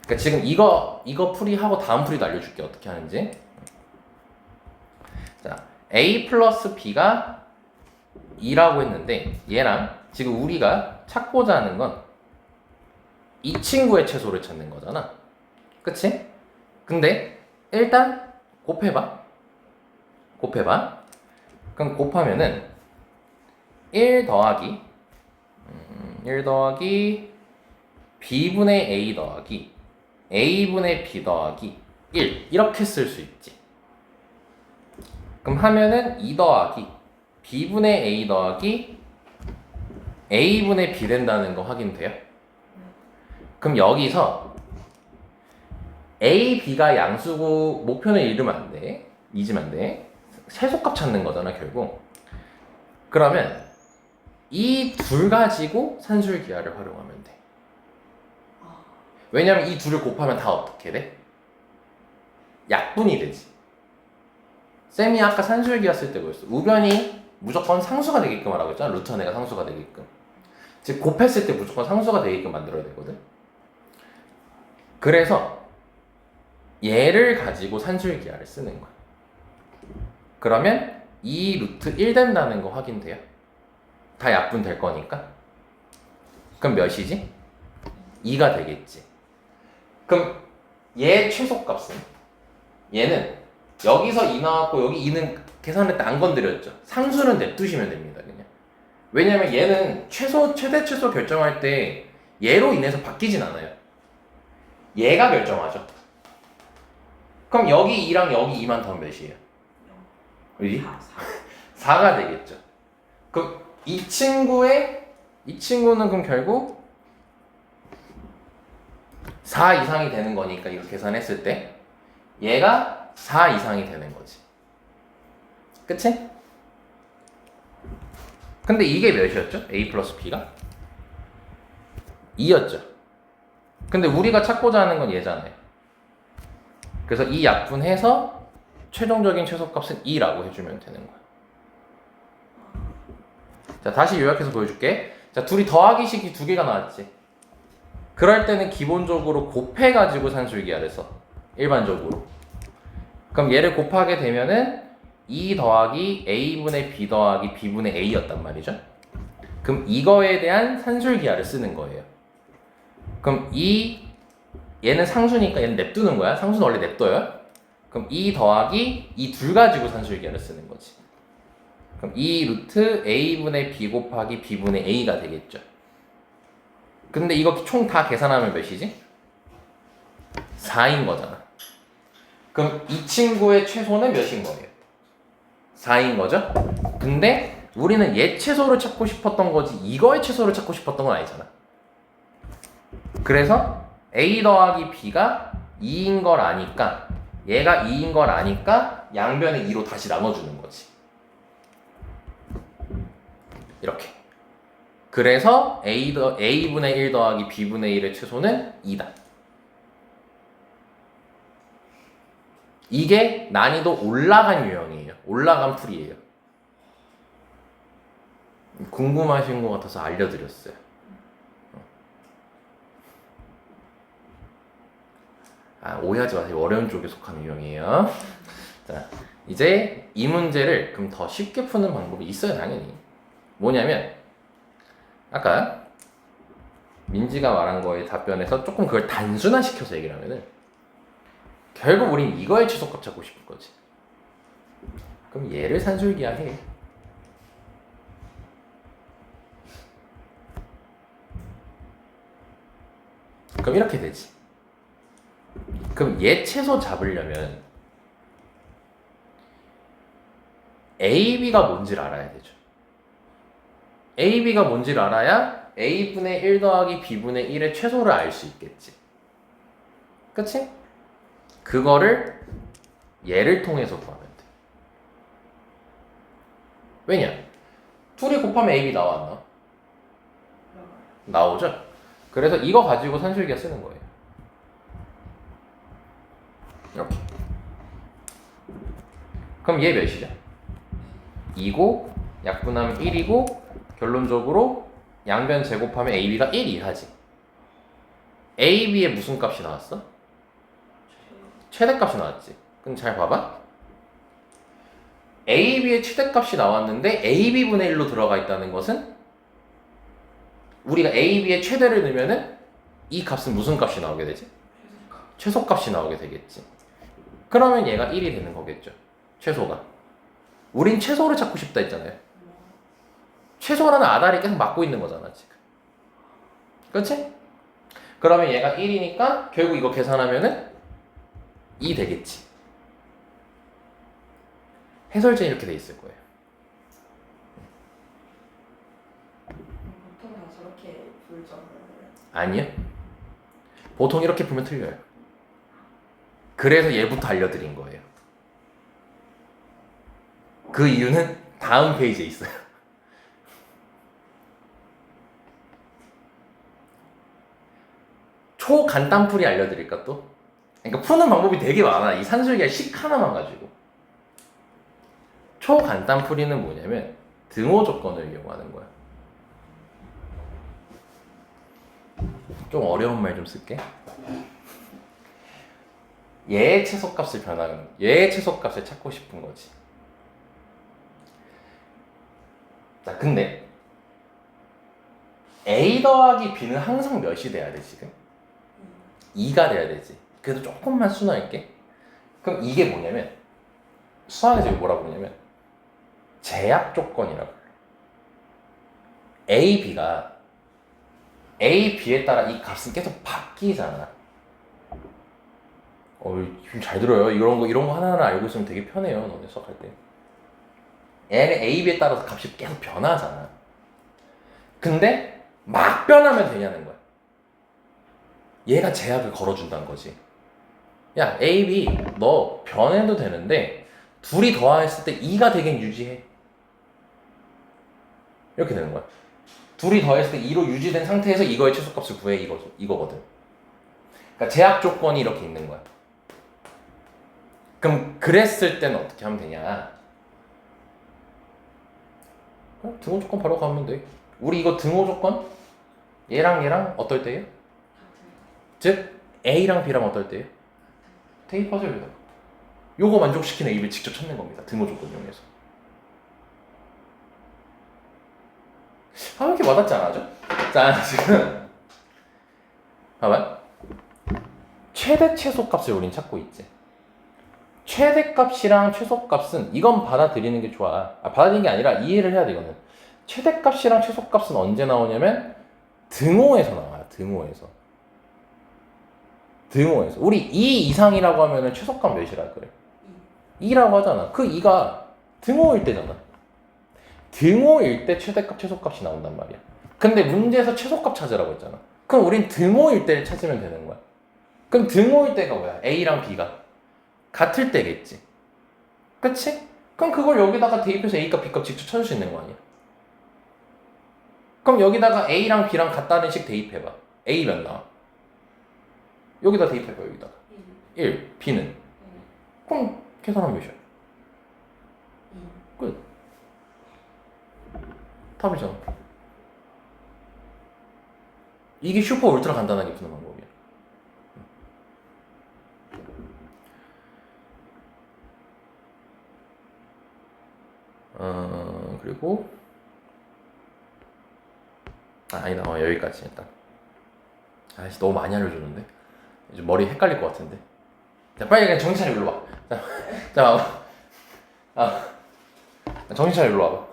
그러니까 지금 이거 풀이하고 다음 풀이도 알려줄게 어떻게 하는지. 자 A 플러스 B가 2라고 했는데 얘랑 지금 우리가 찾고자 하는 건 이 친구의 최소를 찾는 거잖아. 그치? 근데 일단 곱해봐. 그럼 곱하면은 1 더하기 1 더하기 b분의 a 더하기 a분의 b 더하기 1 이렇게 쓸 수 있지. 그럼 하면은 2 더하기 b분의 a 더하기 a분의 b 된다는 거 확인돼요? 그럼 여기서 a, b가 양수고 목표는 잃으면 안 돼. 잊으면 안 돼. 최소값 찾는 거잖아 결국. 그러면 이 둘 가지고 산술기하를 활용하면 돼. 왜냐면 이 둘을 곱하면 다 어떻게 돼? 약분이 되지. 쌤이 아까 산술기하 쓸 때 뭐였어? 우변이 무조건 상수가 되게끔 하라고 했잖아. 루트 한 애가 상수가 되게끔. 즉 곱했을 때 무조건 상수가 되게끔 만들어야 되거든. 그래서 얘를 가지고 산술기하를 쓰는 거야. 그러면 이 루트 1 된다는 거 확인돼요? 다 약분 될 거니까. 그럼 몇이지? 2가 되겠지. 그럼 얘 최소값은? 얘는 여기서 2 나왔고 여기 2는 계산할 때 안 건드렸죠. 상수는 냅두시면 됩니다. 그냥. 왜냐면 얘는 최대 최소 결정할 때 얘로 인해서 바뀌진 않아요. 얘가 결정하죠. 그럼 여기 2랑 여기 2만 더하면 몇이에요? 그지? 4가 되겠죠. 그럼 이 친구는 그럼 결국 4 이상이 되는 거니까 이거 계산했을 때 얘가 4 이상이 되는 거지. 그치? 근데 이게 몇이었죠? a 플러스 b가? 2였죠. 근데 우리가 찾고자 하는 건 얘잖아요. 그래서 이 약분해서 최종적인 최소값은 2라고 해주면 되는 거야. 자, 다시 요약해서 보여줄게. 자, 둘이 더하기식이 2개가 나왔지. 그럴 때는 기본적으로 곱해가지고 산술기하를 써. 일반적으로. 그럼 얘를 곱하게 되면은 2 더하기 a분의 b 더하기 b분의 a였단 말이죠. 그럼 이거에 대한 산술기하를 쓰는 거예요. 그럼 얘는 상수니까 얘는 냅두는 거야. 상수는 원래 냅둬요. 그럼 2 더하기 이 둘 가지고 산술기하를 쓰는 거지. 그럼 이 루트 a분의 b 곱하기 b분의 a가 되겠죠. 근데 이거 총 다 계산하면 몇이지? 4인 거잖아. 그럼 이 친구의 최소는 몇인 거예요? 4인 거죠? 근데 우리는 얘 최소를 찾고 싶었던 거지 이거의 최소를 찾고 싶었던 건 아니잖아. 그래서 a 더하기 b가 2인 걸 아니까 얘가 2인 걸 아니까 양변을 2로 다시 나눠주는 거지. 이렇게. 그래서 a분의 1 더하기 b분의 1의 최소는 2다. 이게 난이도 올라간 유형이에요. 올라간 풀이에요. 궁금하신 것 같아서 알려드렸어요. 오해하지 마세요. 어려운 쪽에 속한 유형이에요. 자, 이제 이 문제를 그럼 더 쉽게 푸는 방법이 있어요, 당연히. 뭐냐면 아까 민지가 말한 거에 답변에서 조금 그걸 단순화시켜서 얘기를 하면은 결국 우린 이거의 최소값 찾고 싶을 거지. 그럼 얘를 산술기하해. 그럼 이렇게 되지. 그럼 얘 최소 잡으려면 A, B가 뭔지를 알아야 되죠. A, B가 뭔지를 알아야 A분의 1 더하기 B분의 1의 최소를 알 수 있겠지. 그치? 그거를 얘를 통해서 구하면 돼. 왜냐? 둘이 곱하면 A, B 나와 안 나와? 나오죠? 그래서 이거 가지고 산술기하 쓰는 거예요. 이렇게. 그럼 얘 몇이죠? 2고 약분하면 1이고 결론적으로 양변 제곱하면 AB가 1 이하지. AB의 무슨 값이 나왔어? 최대값이 나왔지. 그럼 잘 봐봐. AB의 최대값이 나왔는데 AB분의 1로 들어가 있다는 것은 우리가 AB의 최대를 넣으면은 이 값은 무슨 값이 나오게 되지? 최소값이 나오게 되겠지. 그러면 얘가 1이 되는 거겠죠. 최소가. 우린 최소를 찾고 싶다 했잖아요. 최소라는 아다리 계속 막고 있는 거잖아 지금. 그렇지? 그러면 얘가 1이니까 결국 이거 계산하면은 2 되겠지. 해설제는 이렇게 돼 있을 거예요. 보통 다 저렇게 불죠. 아니요. 보통 이렇게 보면 틀려요. 그래서 얘부터 알려드린 거예요. 그 이유는 다음 페이지에 있어요. 초간단풀이 알려드릴까 또? 그러니까 푸는 방법이 되게 많아. 이 산술기의 식 하나만 가지고. 초간단풀이는 뭐냐면 등호 조건을 이용하는 거야. 좀 어려운 말 좀 쓸게. 얘의 최소값을 변하는, 얘의 최소값을 찾고 싶은 거지. 자, 근데 A 더하기 B는 항상 몇이 돼야 돼 지금? 2가 돼야 되지. 그래도 조금만 순화할게. 그럼 이게 뭐냐면 수학에서 이거 뭐라고 그러냐면 제약 조건이라고 불러. A, B가 A, B에 따라 이 값은 계속 바뀌잖아. 좀 잘 들어요. 이런 거 하나하나 알고 있으면 되게 편해요. 너네 수학할 때. 얘는 A, B에 따라서 값이 계속 변하잖아. 근데 막 변하면 되냐는 거야. 얘가 제약을 걸어준다는 거지. 야, A, B 너 변해도 되는데 둘이 더했을 때 2가 되긴 유지해. 이렇게 되는 거야. 둘이 더했을 때 2로 유지된 상태에서 이거의 최소값을 구해. 이거거든. 그러니까 제약 조건이 이렇게 있는 거야. 그럼 그랬을 때는 어떻게 하면 되냐? 등호 조건 바로 가면 돼. 우리 이거 등호 조건 얘랑 어떨 때예요? 즉 A랑 B랑 어떨 때예요? 대입하죠 여기다. 요거 만족시키는 A를 직접 찾는 겁니다. 등호 조건 이용해서. 왜 이렇게 와닿지 않아죠? 자, 지금 봐봐. 최대 최소값을 우린 찾고 있지. 최대값이랑 최소값은 이건 받아들이는 게 좋아. 받아들이는 게 아니라 이해를 해야 돼 이거는. 최대값이랑 최소값은 언제 나오냐면 등호에서 나와요. 등호에서. 우리 2 이상이라고 하면은 최소값 몇이라 그래? 2라고 하잖아. 그 2가 등호일 때잖아. 등호일 때 최대값, 최소값이 나온단 말이야. 근데 문제에서 최소값 찾으라고 했잖아. 그럼 우린 등호일 때를 찾으면 되는 거야. 그럼 등호일 때가 뭐야? A랑 B가 같을 때겠지. 그치? 그럼 그걸 여기다가 대입해서 A값, B값 직접 찾을 수 있는 거 아니야? 그럼 여기다가 A랑 B랑 같다는 식 대입해봐. A 몇 나와? 여기다 대입해봐, 여기다가. 1, B는? 그럼 계산하면 몇이야? 끝. 답이잖아. 이게 슈퍼 울트라 간단하게 푸는 방법이야. 그리고 아니다. 여기까지 일단. 아이씨 너무 많이 알려줬는데 이제 머리 헷갈릴 것 같은데. 자 빨리 그냥 정신 차려 일로 와. 정신 차려 일로 와봐.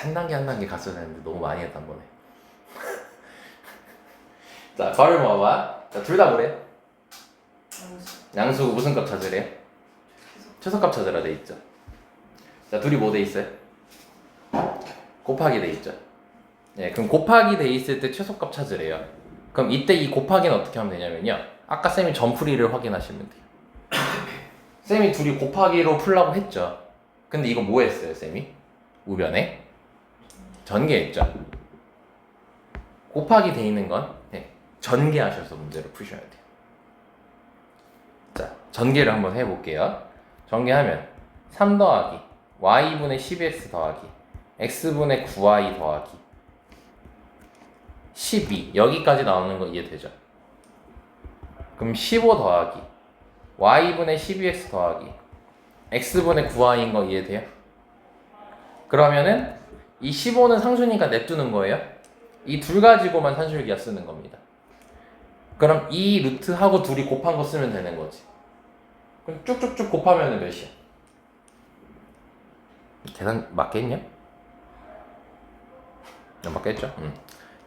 한 단계 갔어야 되는데 너무 많이 했다 한 번에. 자 괄호 모아봐. 자 둘 다 뭐래? 양수 무슨 값 찾으래요? 최소값 찾으라 돼 있죠. 자 둘이 뭐 돼 있어요? 곱하기 돼 있죠. 예, 그럼 곱하기 돼 있을 때 최소값 찾으래요. 그럼 이때 이 곱하기는 어떻게 하면 되냐면요. 아까 쌤이 점풀이를 확인하시면 돼요. 쌤이 둘이 곱하기로 풀라고 했죠. 근데 이거 뭐 했어요, 쌤이? 우변에 전개했죠. 곱하기 돼 있는 건 전개하셔서 문제를 푸셔야 돼요. 자, 전개를 한번 해볼게요. 전개하면 3 더하기 y분의 12x 더하기 x분의 9y 더하기 12 여기까지 나오는 거 이해되죠? 그럼 15 더하기 y분의 12x 더하기 x분의 9y인 거 이해돼요? 그러면은 이 15는 상수니까 냅두는 거예요. 이 둘 가지고만 산술기하 쓰는 겁니다. 그럼 이 루트하고 둘이 곱한 거 쓰면 되는 거지. 그럼 쭉쭉쭉 곱하면 몇이야? 계산 맞겠냐? 맞겠죠?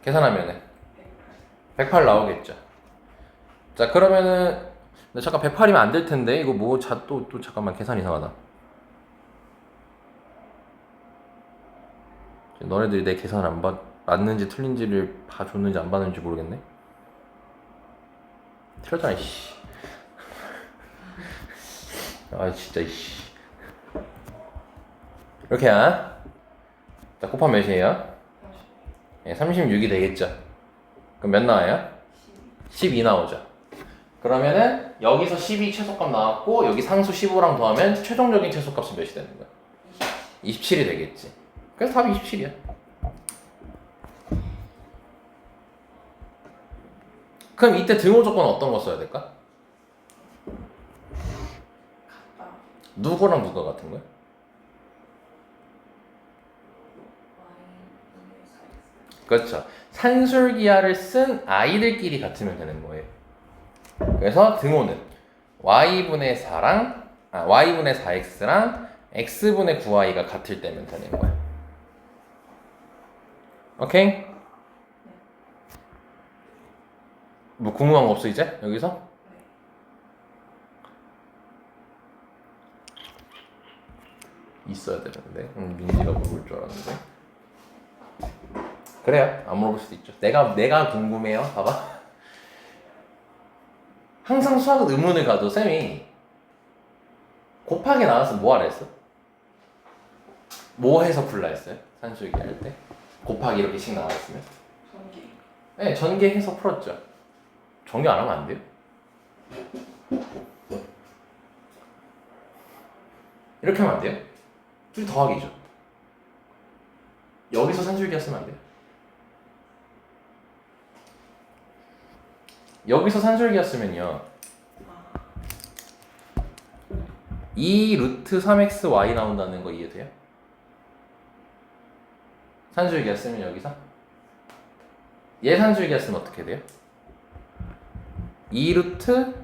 계산하면은 108 나오겠죠. 자 그러면은 근데 잠깐 108이면 안 될 텐데 이거 뭐 또 잠깐만 계산 이상하다. 너네들이 내 계산 안 맞는지 틀린지를 봐줬는지 안 봤는지 모르겠네. 틀렸잖아 씨. 아 진짜 씨. 이렇게야. 자 곱하면 몇이에요? 36이 되겠죠. 그럼 몇 나와요? 12 나오죠. 그러면은 여기서 12 최소값 나왔고 여기 상수 15랑 더하면 최종적인 최소값은 몇이 되는 거야? 27이 되겠지. 그래서 답이 27이야. 그럼 이때 등호 조건은 어떤 거 써야 될까? 같다. 누구랑 누가 같은 거야? 그렇죠. 산술기하를 쓴 아이들끼리 같으면 되는 거예요. 그래서 등호는 y분의 4x랑 x분의 9y가 같을 때면 되는 거야. 오케이? 뭐 궁금한 거 없어 이제? 여기서? 있어야 되는데 민지가 물어볼 줄 알았는데 그래요. 안 물어볼 수도 있죠. 내가 궁금해요. 봐봐. 항상 수학은 의문을 가도 쌤이 곱하기 나왔으면 뭐 하라 했어? 뭐 해서 풀라 했어요? 산술기 할 때? 곱하기 이렇게씩 나왔으면? 전기. 네, 전개해서 풀었죠. 전개 안 하면 안 돼요? 이렇게 하면 안 돼요? 둘이 더하기죠. 여기서 산술기였으면 안 돼요? 여기서 산술기였으면요 2 루트 3xy 나온다는 거 이해돼요? 산술기였으면 여기서 얘 산술기였으면 어떻게 돼요? 2 루트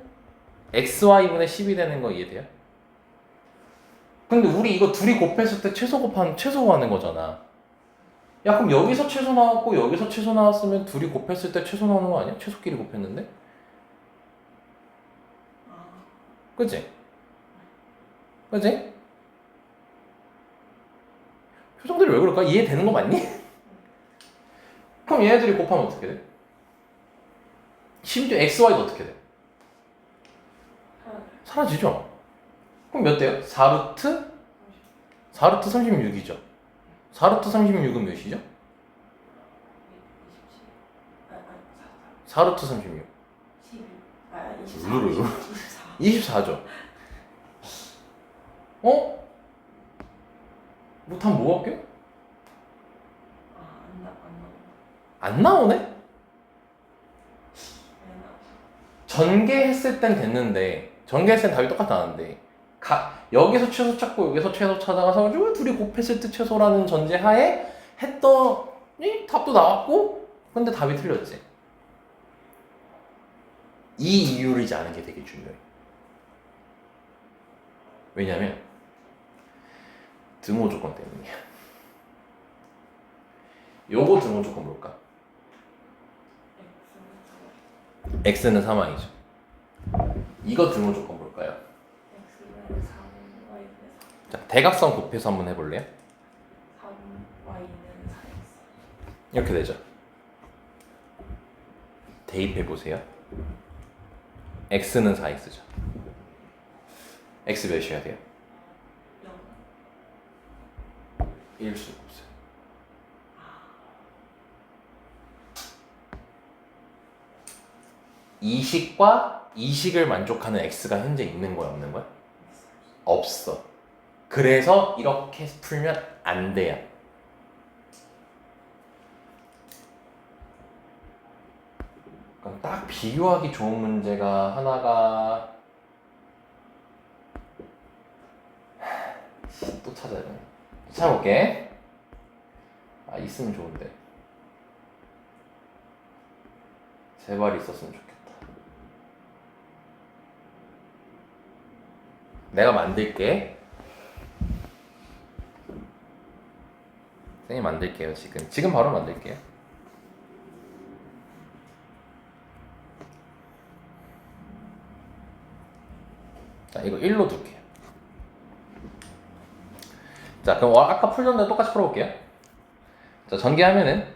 xy분의 10이 되는 거 이해돼요? 근데 우리 이거 둘이 곱했을 때 최소 구하는 거잖아. 야 그럼 여기서 최소 나왔고 여기서 최소 나왔으면 둘이 곱했을 때 최소 나오는 거 아니야? 최소끼리 곱했는데? 그치? 그치? 표정들이 왜 그럴까? 이해되는 거 맞니? 그럼 얘네들이 곱하면 어떻게 돼? 심지어 xy도 어떻게 돼? 사라지죠? 그럼 몇 대요? 4루트 36이죠. 4루트 36은 몇이죠? 4루트 36 24죠. 어? 못하면 뭐 할게요? 안 나오네? 전개했을 땐 됐는데 전개했을 땐 답이 똑같이 나왔는데 여기서 최소 찾고 여기서 최소 찾아가서 둘이 곱했을 때 최소라는 전제하에 했더니 답도 나왔고 근데 답이 틀렸지. 이 이유이지 않은 게 되게 중요해. 왜냐면 등호 조건 때문이야. 요거 등호 조건 뭘까? x는 3y죠. 이거 등호 조건 뭘까요? 자, 대각선 곱해서 한번 해볼래요? 3y는 4x. 이렇게 되죠. 대입해보세요. x는 4x죠. x 몇이어야 돼요? 1 수가 없어요. 이식과 이식을 만족하는 x가 현재 있는 거야 없는 거야? 없어. 그래서 이렇게 풀면 안 돼요. 그럼 딱 비교하기 좋은 문제가 하나가 또 찾아야 돼. 찾아볼게. 아 있으면 좋은데. 제발 있었으면 좋겠다. 내가 만들게. 선생님 만들게요. 지금 바로 만들게요. 자, 이거 1로 둘게요. 자, 그럼 아까 풀던 대로 똑같이 풀어볼게요. 자, 전개하면은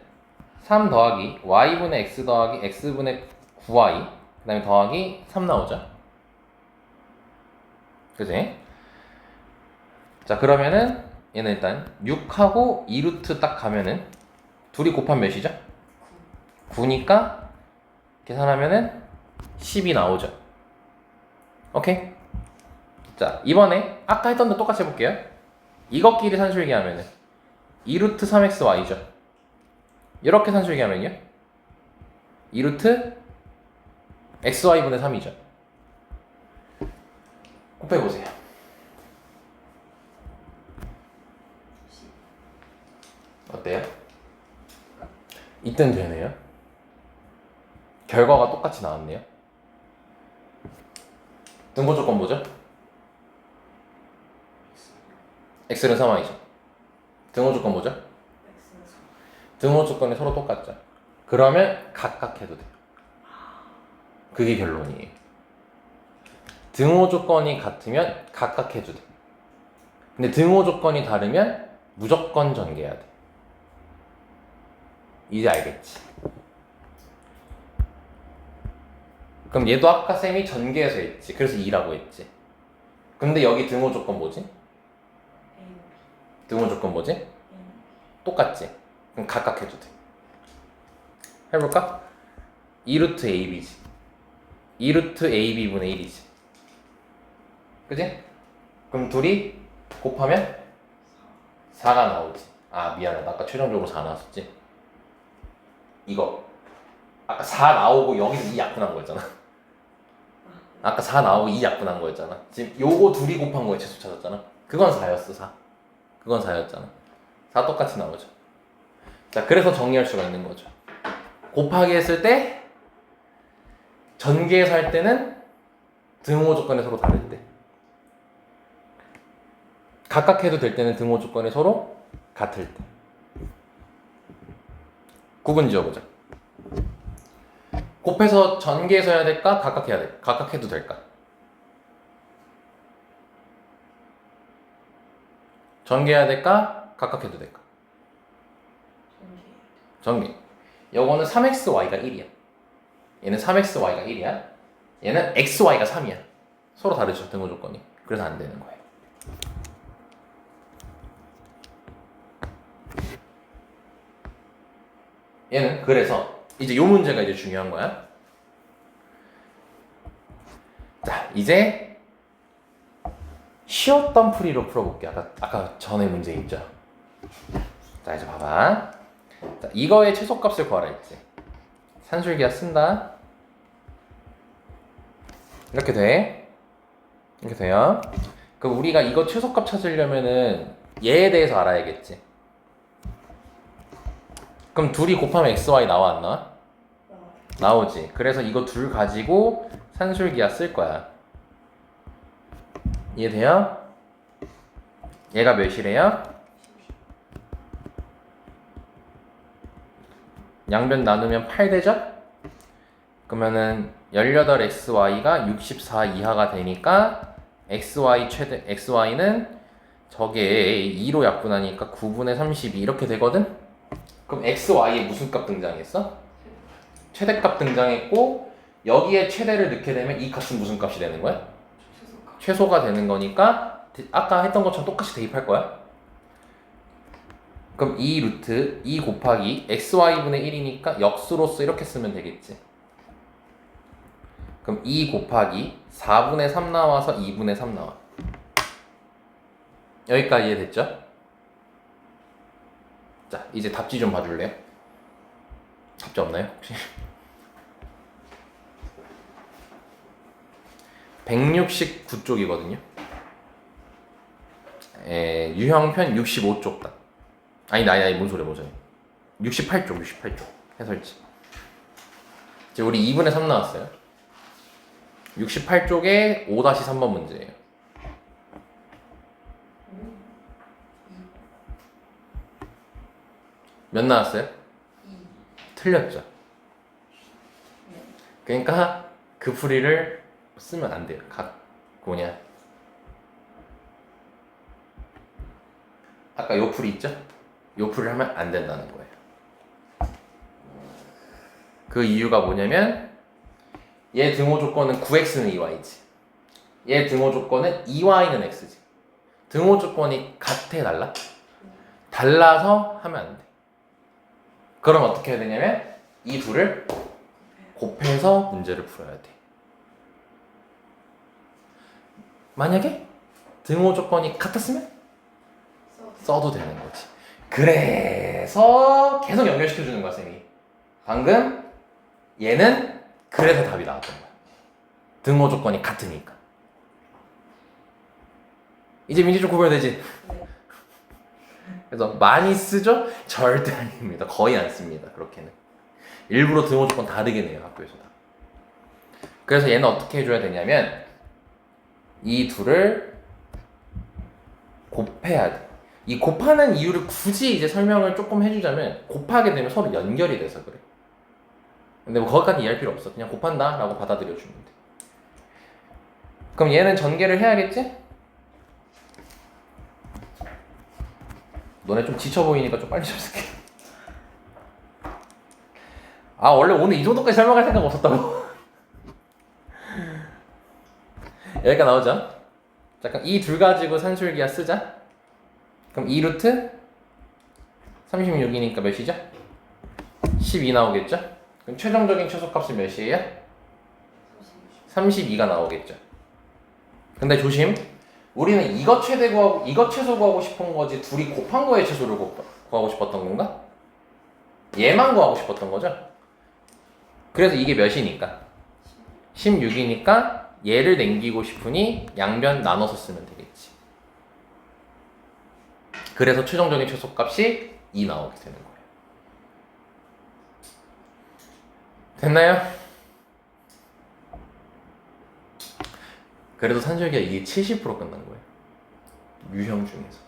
3 더하기 y분의 x 더하기 x분의 9y 그 다음에 더하기 3 나오죠. 그지? 자, 그러면은 얘는 일단 6하고 2루트 딱 가면은 둘이 곱하면 몇이죠? 9니까 계산하면은 10이 나오죠. 오케이? 자, 이번에 아까 했던 데 똑같이 해볼게요. 이것끼리 산술기 하면은 2루트 3xy죠. 이렇게 산술기 하면요 2루트 xy분의 3이죠. 곱해보세요. 어때요? 이땐 되네요. 결과가 똑같이 나왔네요. 등호 조건 뭐죠? x는 3y죠. 등호 조건 뭐죠? X는 3. 등호 조건이 서로 똑같죠. 그러면 각각 해도 돼요. 그게 결론이에요. 등호 조건이 같으면 각각 해도 돼. 근데 등호 조건이 다르면 무조건 전개해야 돼. 이제 알겠지? 그럼 얘도 아까 쌤이 전개해서 했지. 그래서 2라고 했지. 근데 여기 등호 조건 뭐지? A, 등호 조건 뭐지? B, 똑같지? 그럼 각각 해도 돼. 해볼까? 2루트 AB지. 2루트 AB분의 1이지. 그지? 그럼 둘이 곱하면 4가 나오지. 아, 미안하다. 아까 최종적으로 4 나왔었지? 이거. 아까 4 나오고 여기서 2 약분한 거였잖아. 아까 4 나오고 2 약분한 거였잖아. 지금 요거 둘이 곱한 거에 최소 찾았잖아. 그건 4였어, 4. 그건 4였잖아. 4 똑같이 나오죠. 자, 그래서 정리할 수가 있는 거죠. 곱하기 했을 때, 전개해서 할 때는 등호 조건이 서로 다를 때. 각각 해도 될 때는 등호 조건이 서로 같을 때. 구분 지어보자. 곱해서 전개해서 해야 될까? 각각 해야 될까? 각각 해도 될까? 전개해야 될까? 각각 해도 될까? 전개. 요거는 3xy가 1이야. 얘는 3xy가 1이야. 얘는 xy가 3이야. 서로 다르죠, 등호 조건이. 그래서 안 되는 거예요. 얘는 그래서 이제 요 문제가 이제 중요한 거야. 자, 이제 쉬었던 풀이로 풀어볼게. 아까 전에 문제 있죠. 자, 이제 봐봐. 자, 이거의 최소값을 구하라 했지. 산술기야 쓴다. 이렇게 돼. 이렇게 돼요. 그럼 우리가 이거 최소값 찾으려면은 얘에 대해서 알아야겠지. 그럼 둘이 곱하면 xy 나와 안 나와? 나오지. 그래서 이거 둘 가지고 산술기야 쓸 거야. 이해돼요? 얘가 몇이래요? 양변 나누면 8 되죠? 그러면은 18xy가 64 이하가 되니까 xy는 저게 2로 약분하니까 9분의 32 이렇게 되거든? 그럼 xy에 무슨 값 등장했어? 최대값 등장했고 여기에 최대를 넣게 되면 이 값은 무슨 값이 되는 거야? 최소가 되는 거니까 아까 했던 것처럼 똑같이 대입할 거야. 그럼 2 루트 2 곱하기 xy분의 1이니까 역수로서 이렇게 쓰면 되겠지. 그럼 2 곱하기 4분의 3 나와서 2분의 3 나와. 여기까지 이해됐죠? 자, 이제 답지 좀 봐줄래요? 답지 없나요? 혹시? 169쪽이거든요. 유형편 65쪽. 아니, 뭔 소리야. 68쪽 해설지. 이제 우리 2분의 3 나왔어요. 68쪽에 5-3번 문제예요. 몇 나왔어요? 2. 틀렸죠. 네. 그러니까 그 풀이를 쓰면 안 돼요. 뭐냐? 아까 요 풀이 있죠? 요 풀을 하면 안 된다는 거예요. 그 이유가 뭐냐면 얘 등호 조건은 9x는 2y지. 얘 등호 조건은 2y는 x지. 등호 조건이 같아 달라? 달라서 하면 안 돼. 그럼 어떻게 해야 되냐면 이 둘을 곱해서 문제를 풀어야 돼. 만약에 등호 조건이 같았으면 써도 되는 거지. 그래서 계속 연결시켜 주는 거야, 쌤이. 방금 얘는 그래서 답이 나왔던 거야. 등호 조건이 같으니까. 이제 민지 좀 구별되지? 네. 그래서 많이 쓰죠? 절대 아닙니다. 거의 안 씁니다. 그렇게는. 일부러 등호 조건 다르게 내요, 학교에서 다. 그래서 얘는 어떻게 해줘야 되냐면 이 둘을 곱해야 돼. 이 곱하는 이유를 굳이 이제 설명을 조금 해주자면 곱하게 되면 서로 연결이 돼서 그래. 근데 뭐 거기까지 이해할 필요 없어. 그냥 곱한다 라고 받아들여 주면 돼. 그럼 얘는 전개를 해야겠지? 너네 좀 지쳐 보이니까 좀 빨리 접속해. 아 원래 오늘 이 정도까지 설명할 생각 없었다고? 여기까지 나오죠? 잠깐 이 둘 가지고 산술기하 쓰자. 그럼 2루트 36이니까 몇이죠? 12 나오겠죠? 그럼 최종적인 최소값은 몇이에요? 32가 나오겠죠. 근데 조심. 우리는 이것 최대 구하고 이것 최소 구하고 싶은 거지 둘이 곱한 거의 최소를 구하고 싶었던 건가? 얘만 구하고 싶었던 거죠? 그래서 이게 몇이니까? 16이니까 얘를 남기고 싶으니 양변 나눠서 쓰면 되겠지. 그래서 최종적인 최소값이 2 나오게 되는 거예요. 됐나요? 그래도 산술기가 이게 70% 끝난 거예요. 유형 중에서.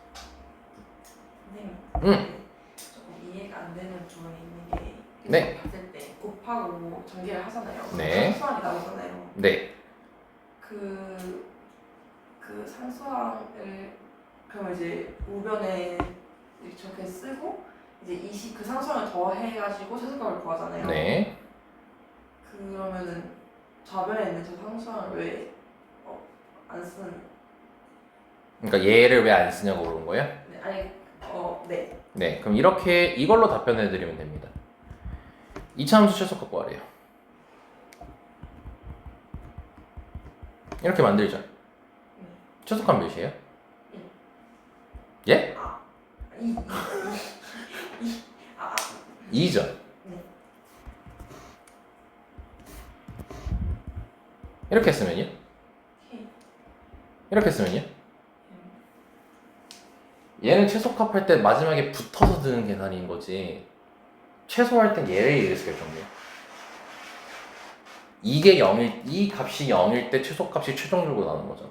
네. 응. 조금 이해가 안 되는 부분이 있는 게 네. 봤을 때 곱하고 전개를 하잖아요. 네. 상수항이 나오잖아요. 네. 그 상수항을 그럼 이제 우변에 이렇게 쓰고 이제 그 상수항을 더해가지고 최소값을 구하잖아요. 네. 그러면은 좌변에 있는 저 상수항을 왜 안 쓰는? 그러니까 얘를 왜 안 쓰냐고 물은 거예요? 네, 아니 네. 네. 그럼 이렇게 이걸로 답변해 드리면 됩니다. 2차 함수 최소값 구하래요. 이렇게 만들죠. 최소값 몇이에요? 예? 이 2죠. 네. 이렇게 쓰면요? 이렇게 쓰면요? 얘는 최소값 할 때 마지막에 붙어서 드는 계산인 거지. 최소할 땐 얘를 의해서 결정돼요. 이게 0일, 이 값이 0일 때 최소값이 최종 들고 나는 거잖아.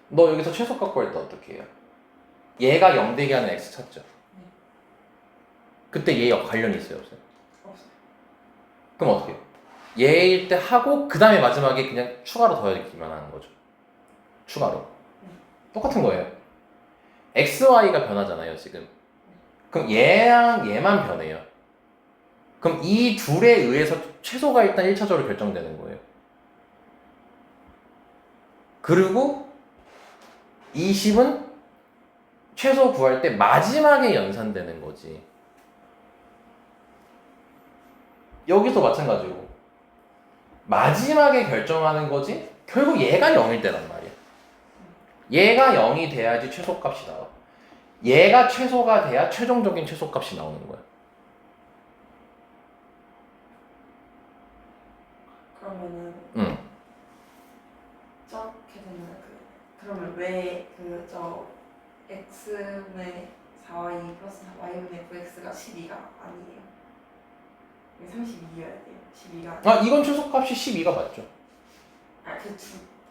너 여기서 최소값 구할 때 어떻게 해요? 얘가 0 되게 하는 x 찾죠? 그때 얘 관련이 있어요, 없어요? 없어요. 그럼 어떻게 해요? 얘일 때 하고 그 다음에 마지막에 그냥 추가로 더해주기만 하는 거죠. 추가로. 똑같은 거예요. xy가 변하잖아요, 지금. 그럼 얘랑 얘만 변해요. 그럼 이 둘에 의해서 최소가 일단 1차적으로 결정되는 거예요. 그리고 20은 최소 구할 때 마지막에 연산되는 거지. 여기서 마찬가지고 마지막에 결정하는 거지 결국 얘가 0일 때란 말이야. 얘가 0이 돼야지 최소값이 나와. 얘가 최소가 돼야 최종적인 최소값이 나오는 거야. 그러면은 응. 저렇게 되면 그러면 왜 저 x분의 4y 플러스 y분의 9x가 12가 아니에요? 32여야 돼요. 12가 아 이건 최소값이 12가 맞죠?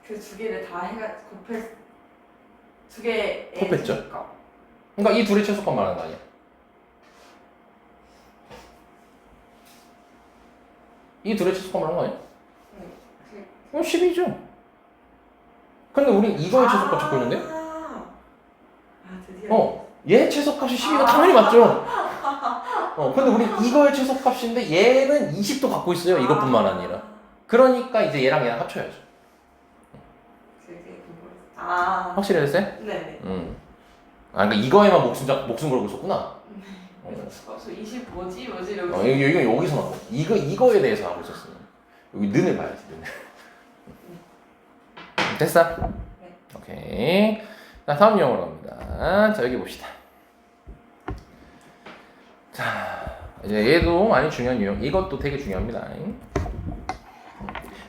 그 두 개를 다 해가 곱해 두 개 곱했죠? 그러니까 이 둘의 최소값 말하는 거 아니야? 이 둘의 최소값을 한 거 아니야? 그, 그럼 10이죠. 근데 우린 이거의 최소값 찾고 있는데? 아, 드디어. 얘 최소값이 10이가 당연히 맞죠. 근데 우린 이거의 최소값인데 얘는 20도 갖고 있어요. 이것뿐만 아니라. 그러니까 이제 얘랑 합쳐야죠. 그게 궁금했어. 확실해졌어요? 네네. 그러니까 이거에만 목숨 걸고 있었구나. 그래서 20 뭐지 이러고. 이거 여기서 나고 이거에 대해서 하고 있었어요. 여기 는을 봐야지. 는을. 됐어? 네. 오케이. 자, 다음 영어로 갑니다. 자, 여기 봅시다. 자, 이제 얘도 많이 중요한 유형. 이것도 되게 중요합니다.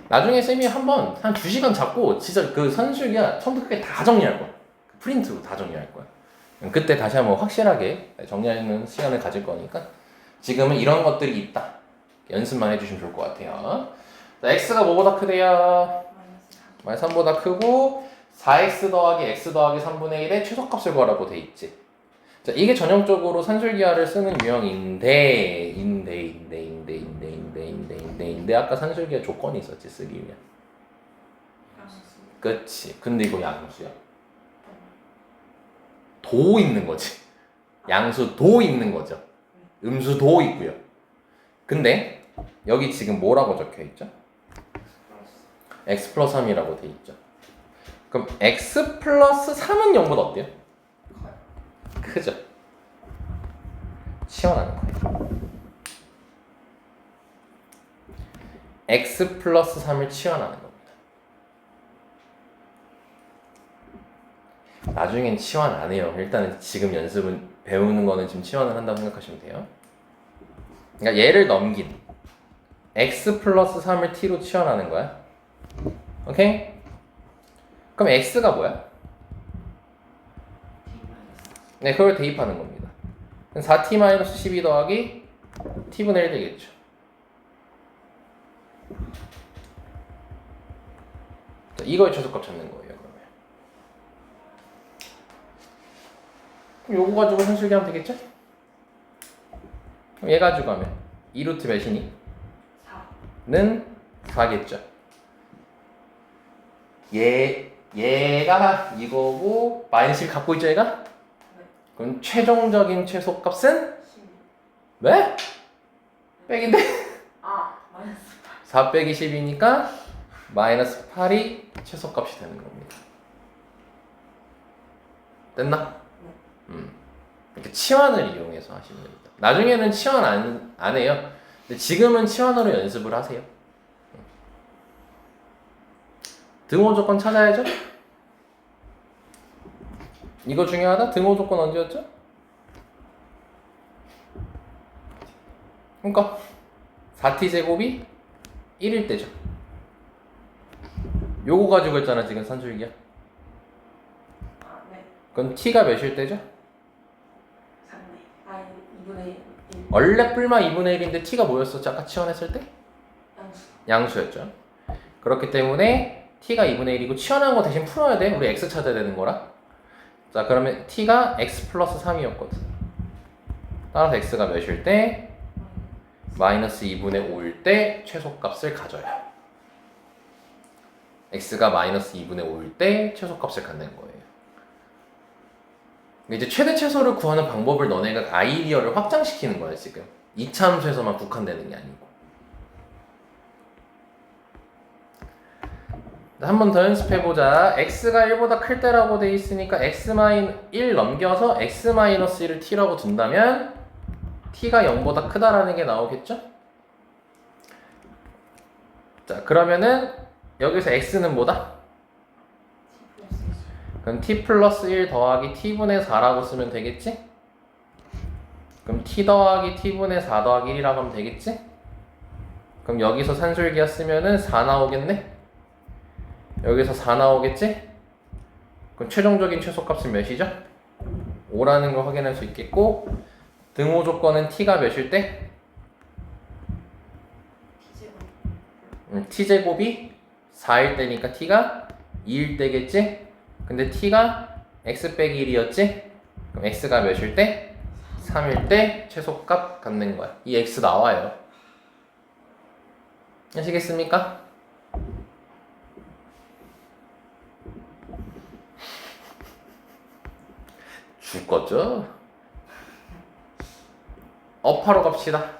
나중에 쌤이 한번 한 2시간 잡고 진짜 그 산술기야 처음부터 끝까지 다 정리할 거야. 프린트로 다 정리할 거야. 그때 다시 한번 확실하게 정리하는 시간을 가질 거니까 지금은 이런 것들이 있다. 연습만 해주시면 좋을 것 같아요. 자, x가 뭐보다 크대요? 마이너스 3보다 크고 4x 더하기 x 더하기 3분의 1의 최소값을 구하라고 돼 있지. 자, 이게 전형적으로 산술기하를 쓰는 유형인데 아까 산술기하 조건이 있었지 쓰기면. 그치. 근데 이거 양수야. 도 있는 거지. 양수 도 있는 거죠. 음수 도 있고요. 근데 여기 지금 뭐라고 적혀 있죠? x 플러스 3이라고 돼 있죠. 그럼 x 플러스 3은 0보다 어때요? 크죠? 치환하는 거예요. x 플러스 3을 치환하는 겁니다. 나중엔 치환 안 해요. 일단은 지금 연습은 배우는 거는 지금 치환을 한다고 생각하시면 돼요. 그러니까 얘를 넘긴 x 플러스 3을 t로 치환하는 거야. 오케이? 그럼 x가 뭐야? 네, 그걸 대입하는 겁니다. 4t-12 더하기 t분의 1 되겠죠. 자, 이거의 최소값 찾는 거예요. 그럼 요거 가지고 산술기 하면 되겠죠? 그럼 얘 가지고 하면 2루트 몇이니? 4는 4겠죠. 얘가 이거고 마이너스 1 갖고 있죠 얘가? 네. 그럼 최종적인 최소값은? 10. 네? 백인데? 마이너스 4 빼기 10이니까 마이너스 8이 최소값이 되는 겁니다. 됐나? 이렇게 치환을 이용해서 하시면 됩니다. 나중에는 치환 안 해요. 근데 지금은 치환으로 연습을 하세요. 등호 조건 찾아야죠? 이거 중요하다? 등호 조건 언제였죠? 그러니까 4t 제곱이 1일 때죠. 요거 가지고 했잖아 지금 산술기야. 네. 그럼 t가 몇일 때죠? 2분의 1. 원래 뿔마 2분의 1인데 t가 뭐였었죠? 아까 치환했을 때? 양수였죠. 그렇기 때문에 t가 2분의 1이고 치환한 거 대신 풀어야 돼. 우리 x 찾아야 되는 거라. 자, 그러면 t가 x 플러스 3이었거든. 따라서 x가 몇일 때? 마이너스 2분의 5일 때 최소값을 가져요. x가 마이너스 2분의 5일 때 최소값을 갖는 거예요. 이제 최대 최소를 구하는 방법을 너네가 아이디어를 확장시키는 거야 지금. 이차함수에서만 국한되는 게 아니고. 한 번 더 연습해보자. x가 1보다 클 때라고 돼 있으니까 x-1 넘겨서 x-1을 t라고 둔다면 t가 0보다 크다라는 게 나오겠죠? 자, 그러면은 여기서 x는 뭐다? 그럼 t 플러스 1 더하기 t분의 4라고 쓰면 되겠지? 그럼 t 더하기 t분의 4 더하기 1이라고 하면 되겠지? 그럼 여기서 산술기하 쓰면은 4 나오겠네? 여기서 4 나오겠지? 그럼 최종적인 최소값은 몇이죠? 5라는 걸 확인할 수 있겠고 등호 조건은 t가 몇일 때? t제곱이 4일 때니까 t가 2일 때겠지? 근데 t가 x 빼기 1이었지? 그럼 x가 몇일 때? 3일 때 최소값 갖는 거야. 이 x 나와요. 아시겠습니까? 죽겠죠? 업하러 갑시다.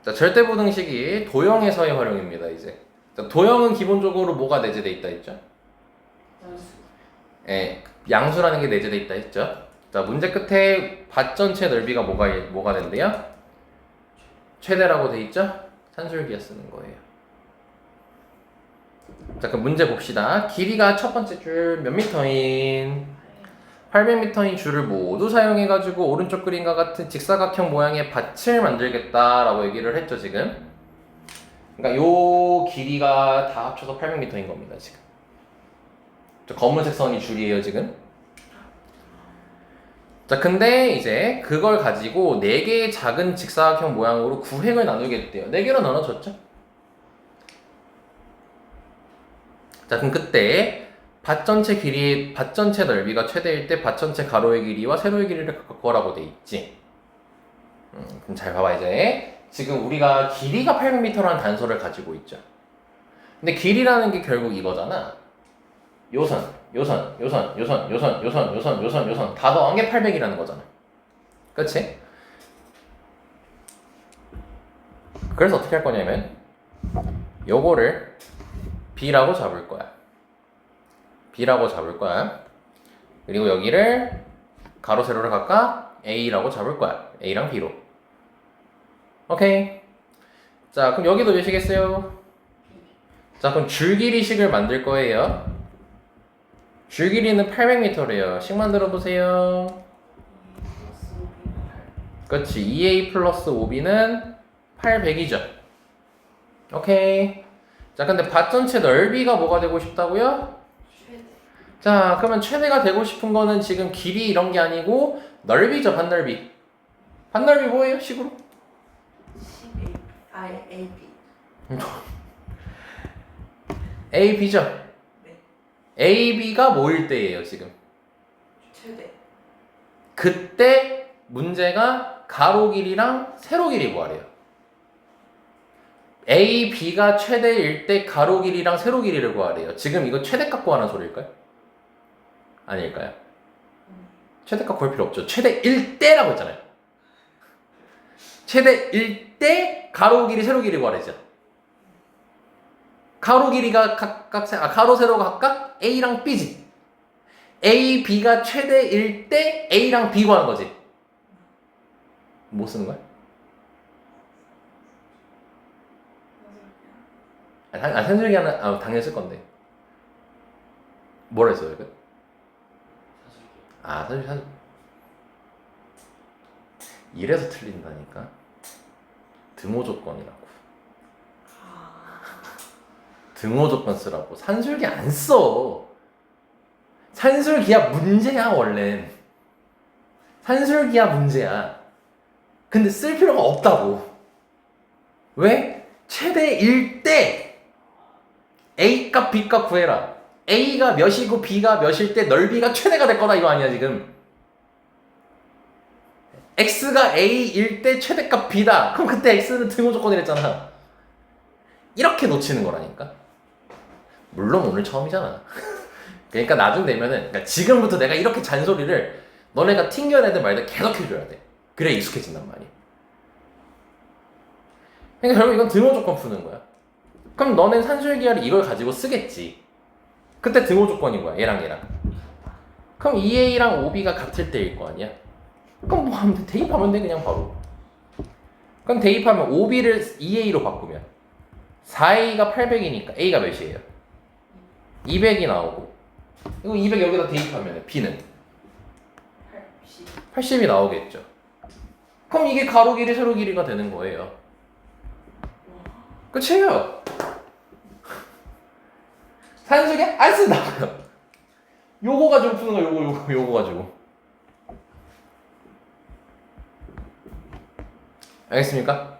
자, 절대부등식이 도형에서의 활용입니다. 이제 자, 도형은 기본적으로 뭐가 내재돼 있다 했죠? 예, 양수라는 게 내재돼 있다 했죠. 자, 문제 끝에 밭 전체 넓이가 뭐가 된대요? 최대라고 돼 있죠? 산술기하 쓰는 거예요. 자, 그럼 문제 봅시다. 길이가 첫 번째 줄 몇 미터인? 800m인 줄을 모두 사용해가지고 오른쪽 그림과 같은 직사각형 모양의 밭을 만들겠다라고 얘기를 했죠, 지금. 그러니까 요 길이가 다 합쳐서 800m인 겁니다, 지금. 저 검은색 선이 줄이에요, 지금. 자, 근데 이제 그걸 가지고 4개의 작은 직사각형 모양으로 구획을 나누겠대요. 4개로 나눠졌죠? 자, 그럼 그때 밭 전체 넓이가 최대일 때 밭 전체 가로의 길이와 세로의 길이를 구하라고 돼 있지. 그럼 잘 봐봐, 이제. 지금 우리가 길이가 800m라는 단서를 가지고 있죠. 근데 길이라는 게 결국 이거잖아. 요선 다 더한 게 800이라는 거잖아. 그치? 그래서 어떻게 할 거냐면 요거를 B라고 잡을 거야. B라고 잡을 거야. 그리고 여기를 가로 세로를 각각 A라고 잡을 거야. A랑 B로. 오케이. 자, 그럼 여기도 몇이겠어요? 자, 그럼 줄길이식을 만들 거예요. 줄길이는 800m래요. 식 만들어 보세요. 그렇지. 2A 플러스 5B는 800이죠. 오케이. 자, 근데 밭 전체 넓이가 뭐가 되고 싶다고요? 최대. 자, 그러면 최대가 되고 싶은 거는 지금 길이 이런 게 아니고 넓이죠, 반넓이. 반넓이 뭐예요, 식으로? 10A, AB. AB죠? 네. AB가 뭐일 때예요, 지금? 최대. 그때 문제가 가로 길이랑 세로 길이 구하래요. AB가 최대일 때 가로 길이랑 세로 길이를 구하래요. 지금 이거 최대값 구하는 소리일까요? 아닐까요? 최대값 구할 필요 없죠. 최대일 때라고 했잖아요. 최대일 때 가로 길이 세로 길이 구하래죠. 가로 길이가 가로 세로가 각각 A랑 B지. A, B가 최대일 때 A랑 B 구하는 거지. 뭐 쓰는 거야? 산술기하는 당연히 쓸 건데. 뭐라 했어요, 이거? 산술. 이래서 틀린다니까. 등호 조건이라고. 등호 조건 쓰라고. 산술기 안 써. 산술기야 문제야, 원래는. 산술기야 문제야. 근데 쓸 필요가 없다고. 왜? 최대일 때 A 값, B 값 구해라. A가 몇이고 B가 몇일 때 넓이가 최대가 될 거다, 이거 아니야, 지금. X가 A일 때 최대값 B다. 그럼 그때 X는 등호 조건이랬잖아. 이렇게 놓치는 거라니까. 물론 오늘 처음이잖아. 그러니까 나중 되면은, 그러니까 지금부터 내가 이렇게 잔소리를 너네가 튕겨내든 말든 계속 해줘야 돼. 그래 익숙해진단 말이야. 그러니까 결국 이건 등호 조건 푸는 거야. 그럼 너넨 산술기하를 이걸 가지고 쓰겠지. 그때 등호 조건인 거야, 얘랑 얘랑. 그럼 2A랑 5B가 같을 때일 거 아니야. 그럼 뭐 하면 돼? 대입하면 돼, 그냥 바로. 그럼 대입하면 5B를 2A로 바꾸면 4A가 800이니까 A가 몇이에요? 200이 나오고, 이거 200 여기다 대입하면 B는 80이 나오겠죠. 그럼 이게 가로 길이 세로 길이가 되는 거예요. 끝이에요. 산술기 안 쓴다. 요거 가지고 푸는 거, 요거 가지고. 알겠습니까?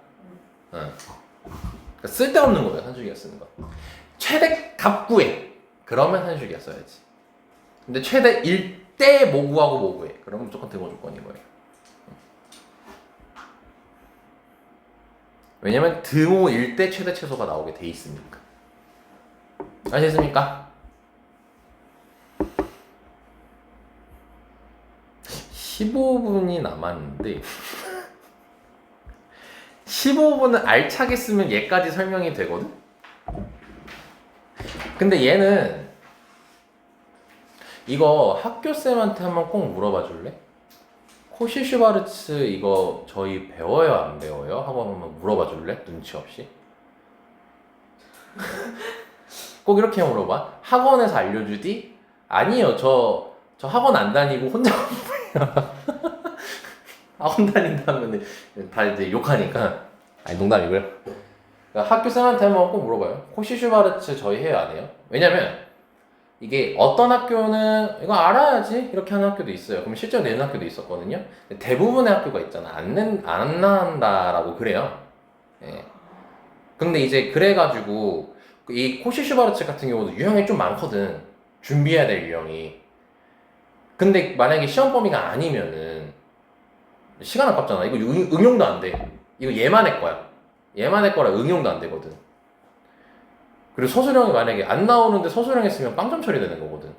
그러니까 쓸데없는 거예요, 산술기가 쓰는 거. 최대 값 구해. 그러면 산술기가 써야지. 근데 최대 1대 뭐 구하고 뭐 구해. 그러면 무조건 등호 조건인 거예요. 왜냐면 등호일 때 최대 최소가 나오게 돼 있으니까. 아시겠습니까? 15분이 남았는데 15분은 알차게 쓰면 얘까지 설명이 되거든? 근데 얘는 이거 학교쌤한테 한번 꼭 물어봐 줄래? 코시 슈바르츠 이거 저희 배워요 안 배워요? 하고 한번 물어봐 줄래? 눈치 없이. 꼭 이렇게 물어봐. 학원에서 알려주디? 아니요, 저 학원 안 다니고 혼자 공부해요. 학원 다닌다면 다 이제 욕하니까. 아니 농담이고요. 그러니까 학교 쌤한테 한번 꼭 물어봐요. 코시 슈바르츠 저희 해요 안 해요? 왜냐면 이게 어떤 학교는 이거 알아야지 이렇게 하는 학교도 있어요. 그럼 실제로 내는 학교도 있었거든요. 대부분의 학교가 있잖아. 안 난다라고 그래요. 예. 근데 이제 그래가지고 이 코시 슈바르츠 같은 경우도 유형이 좀 많거든. 준비해야 될 유형이. 근데 만약에 시험 범위가 아니면은 시간 아깝잖아. 이거 응용도 안 돼. 이거 얘만 할 거야. 얘만 할 거라 응용도 안 되거든. 그리고 서술형이 만약에 안 나오는데 서술형 했으면 빵점 처리되는 거거든.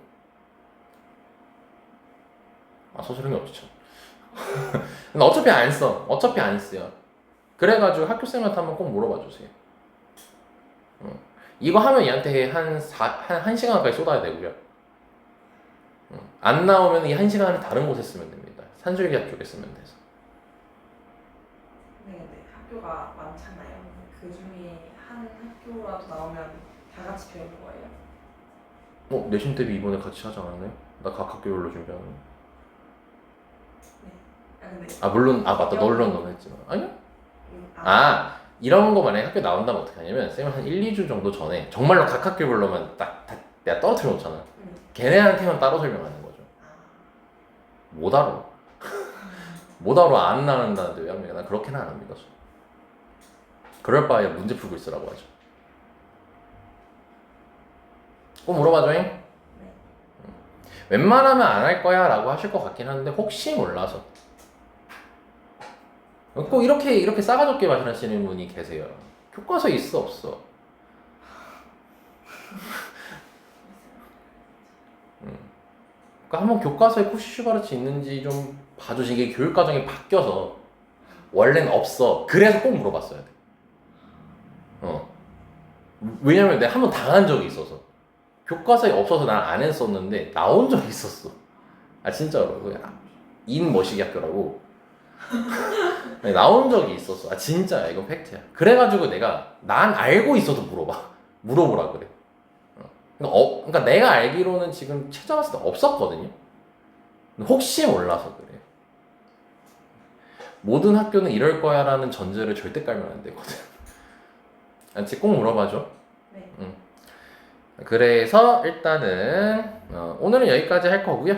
아, 서술형이 없죠. 근데 어차피 안 써. 어차피 안 써요. 그래가지고 학교쌤한테 한번 꼭 물어봐 주세요. 이거 하면 얘한테 한 1시간 가까이 쏟아야 되고요. 안 나오면 이 1시간을 다른 곳에 쓰면 됩니다. 산술기학 쪽에 쓰면 돼서. 네, 학교가 많잖아요. 그 중에 한 학교라도 나오면 다 같이 배우는 거예요? 내신 대비 이번에 같이 하지 않았나요? 나 각 학교별로 준비하는 거. 근데 물론 맞다. 너는 했지만 아니요? 이런 거 만약에 학교 나온다면 어떻게 하냐면 쌤은 한 1, 2주 정도 전에 정말로 각 학교별로만 딱 내가 떨어뜨려 놓잖아. 걔네한테만 따로 설명하는 거죠. 못 알아. 못 알아. 안 나간다는데 왜 합니까? 난 그렇게는 안 합니다. 그럴 바에 문제 풀고 있으라고 하죠. 꼭 물어봐줘잉. 웬만하면 안 할 거야 라고 하실 것 같긴 한데 혹시 몰라서 꼭 이렇게 싸가지 없게 말씀하시는 분이 계세요. 교과서에 있어 없어? 그러니까 한번 교과서에 코시 슈바르츠 있는지 좀 봐주시. 이게 교육 과정이 바뀌어서 원래는 없어. 그래서 꼭 물어봤어야 돼. 왜냐면 내가 한번 당한 적이 있어서 교과서에 없어서 난 안 했었는데 나온 적이 있었어. 진짜로. 인머시기 학교라고 나온 적이 있었어. 진짜야. 이건 팩트야. 그래가지고 난 알고 있어도 물어보라 그래. 그러니까 내가 알기로는 지금 찾아봤을 때 없었거든요. 혹시 몰라서 그래. 모든 학교는 이럴 거야 라는 전제를 절대 깔면 안 되거든. 꼭 물어봐줘. 네. 그래서 일단은 오늘은 여기까지 할 거고요.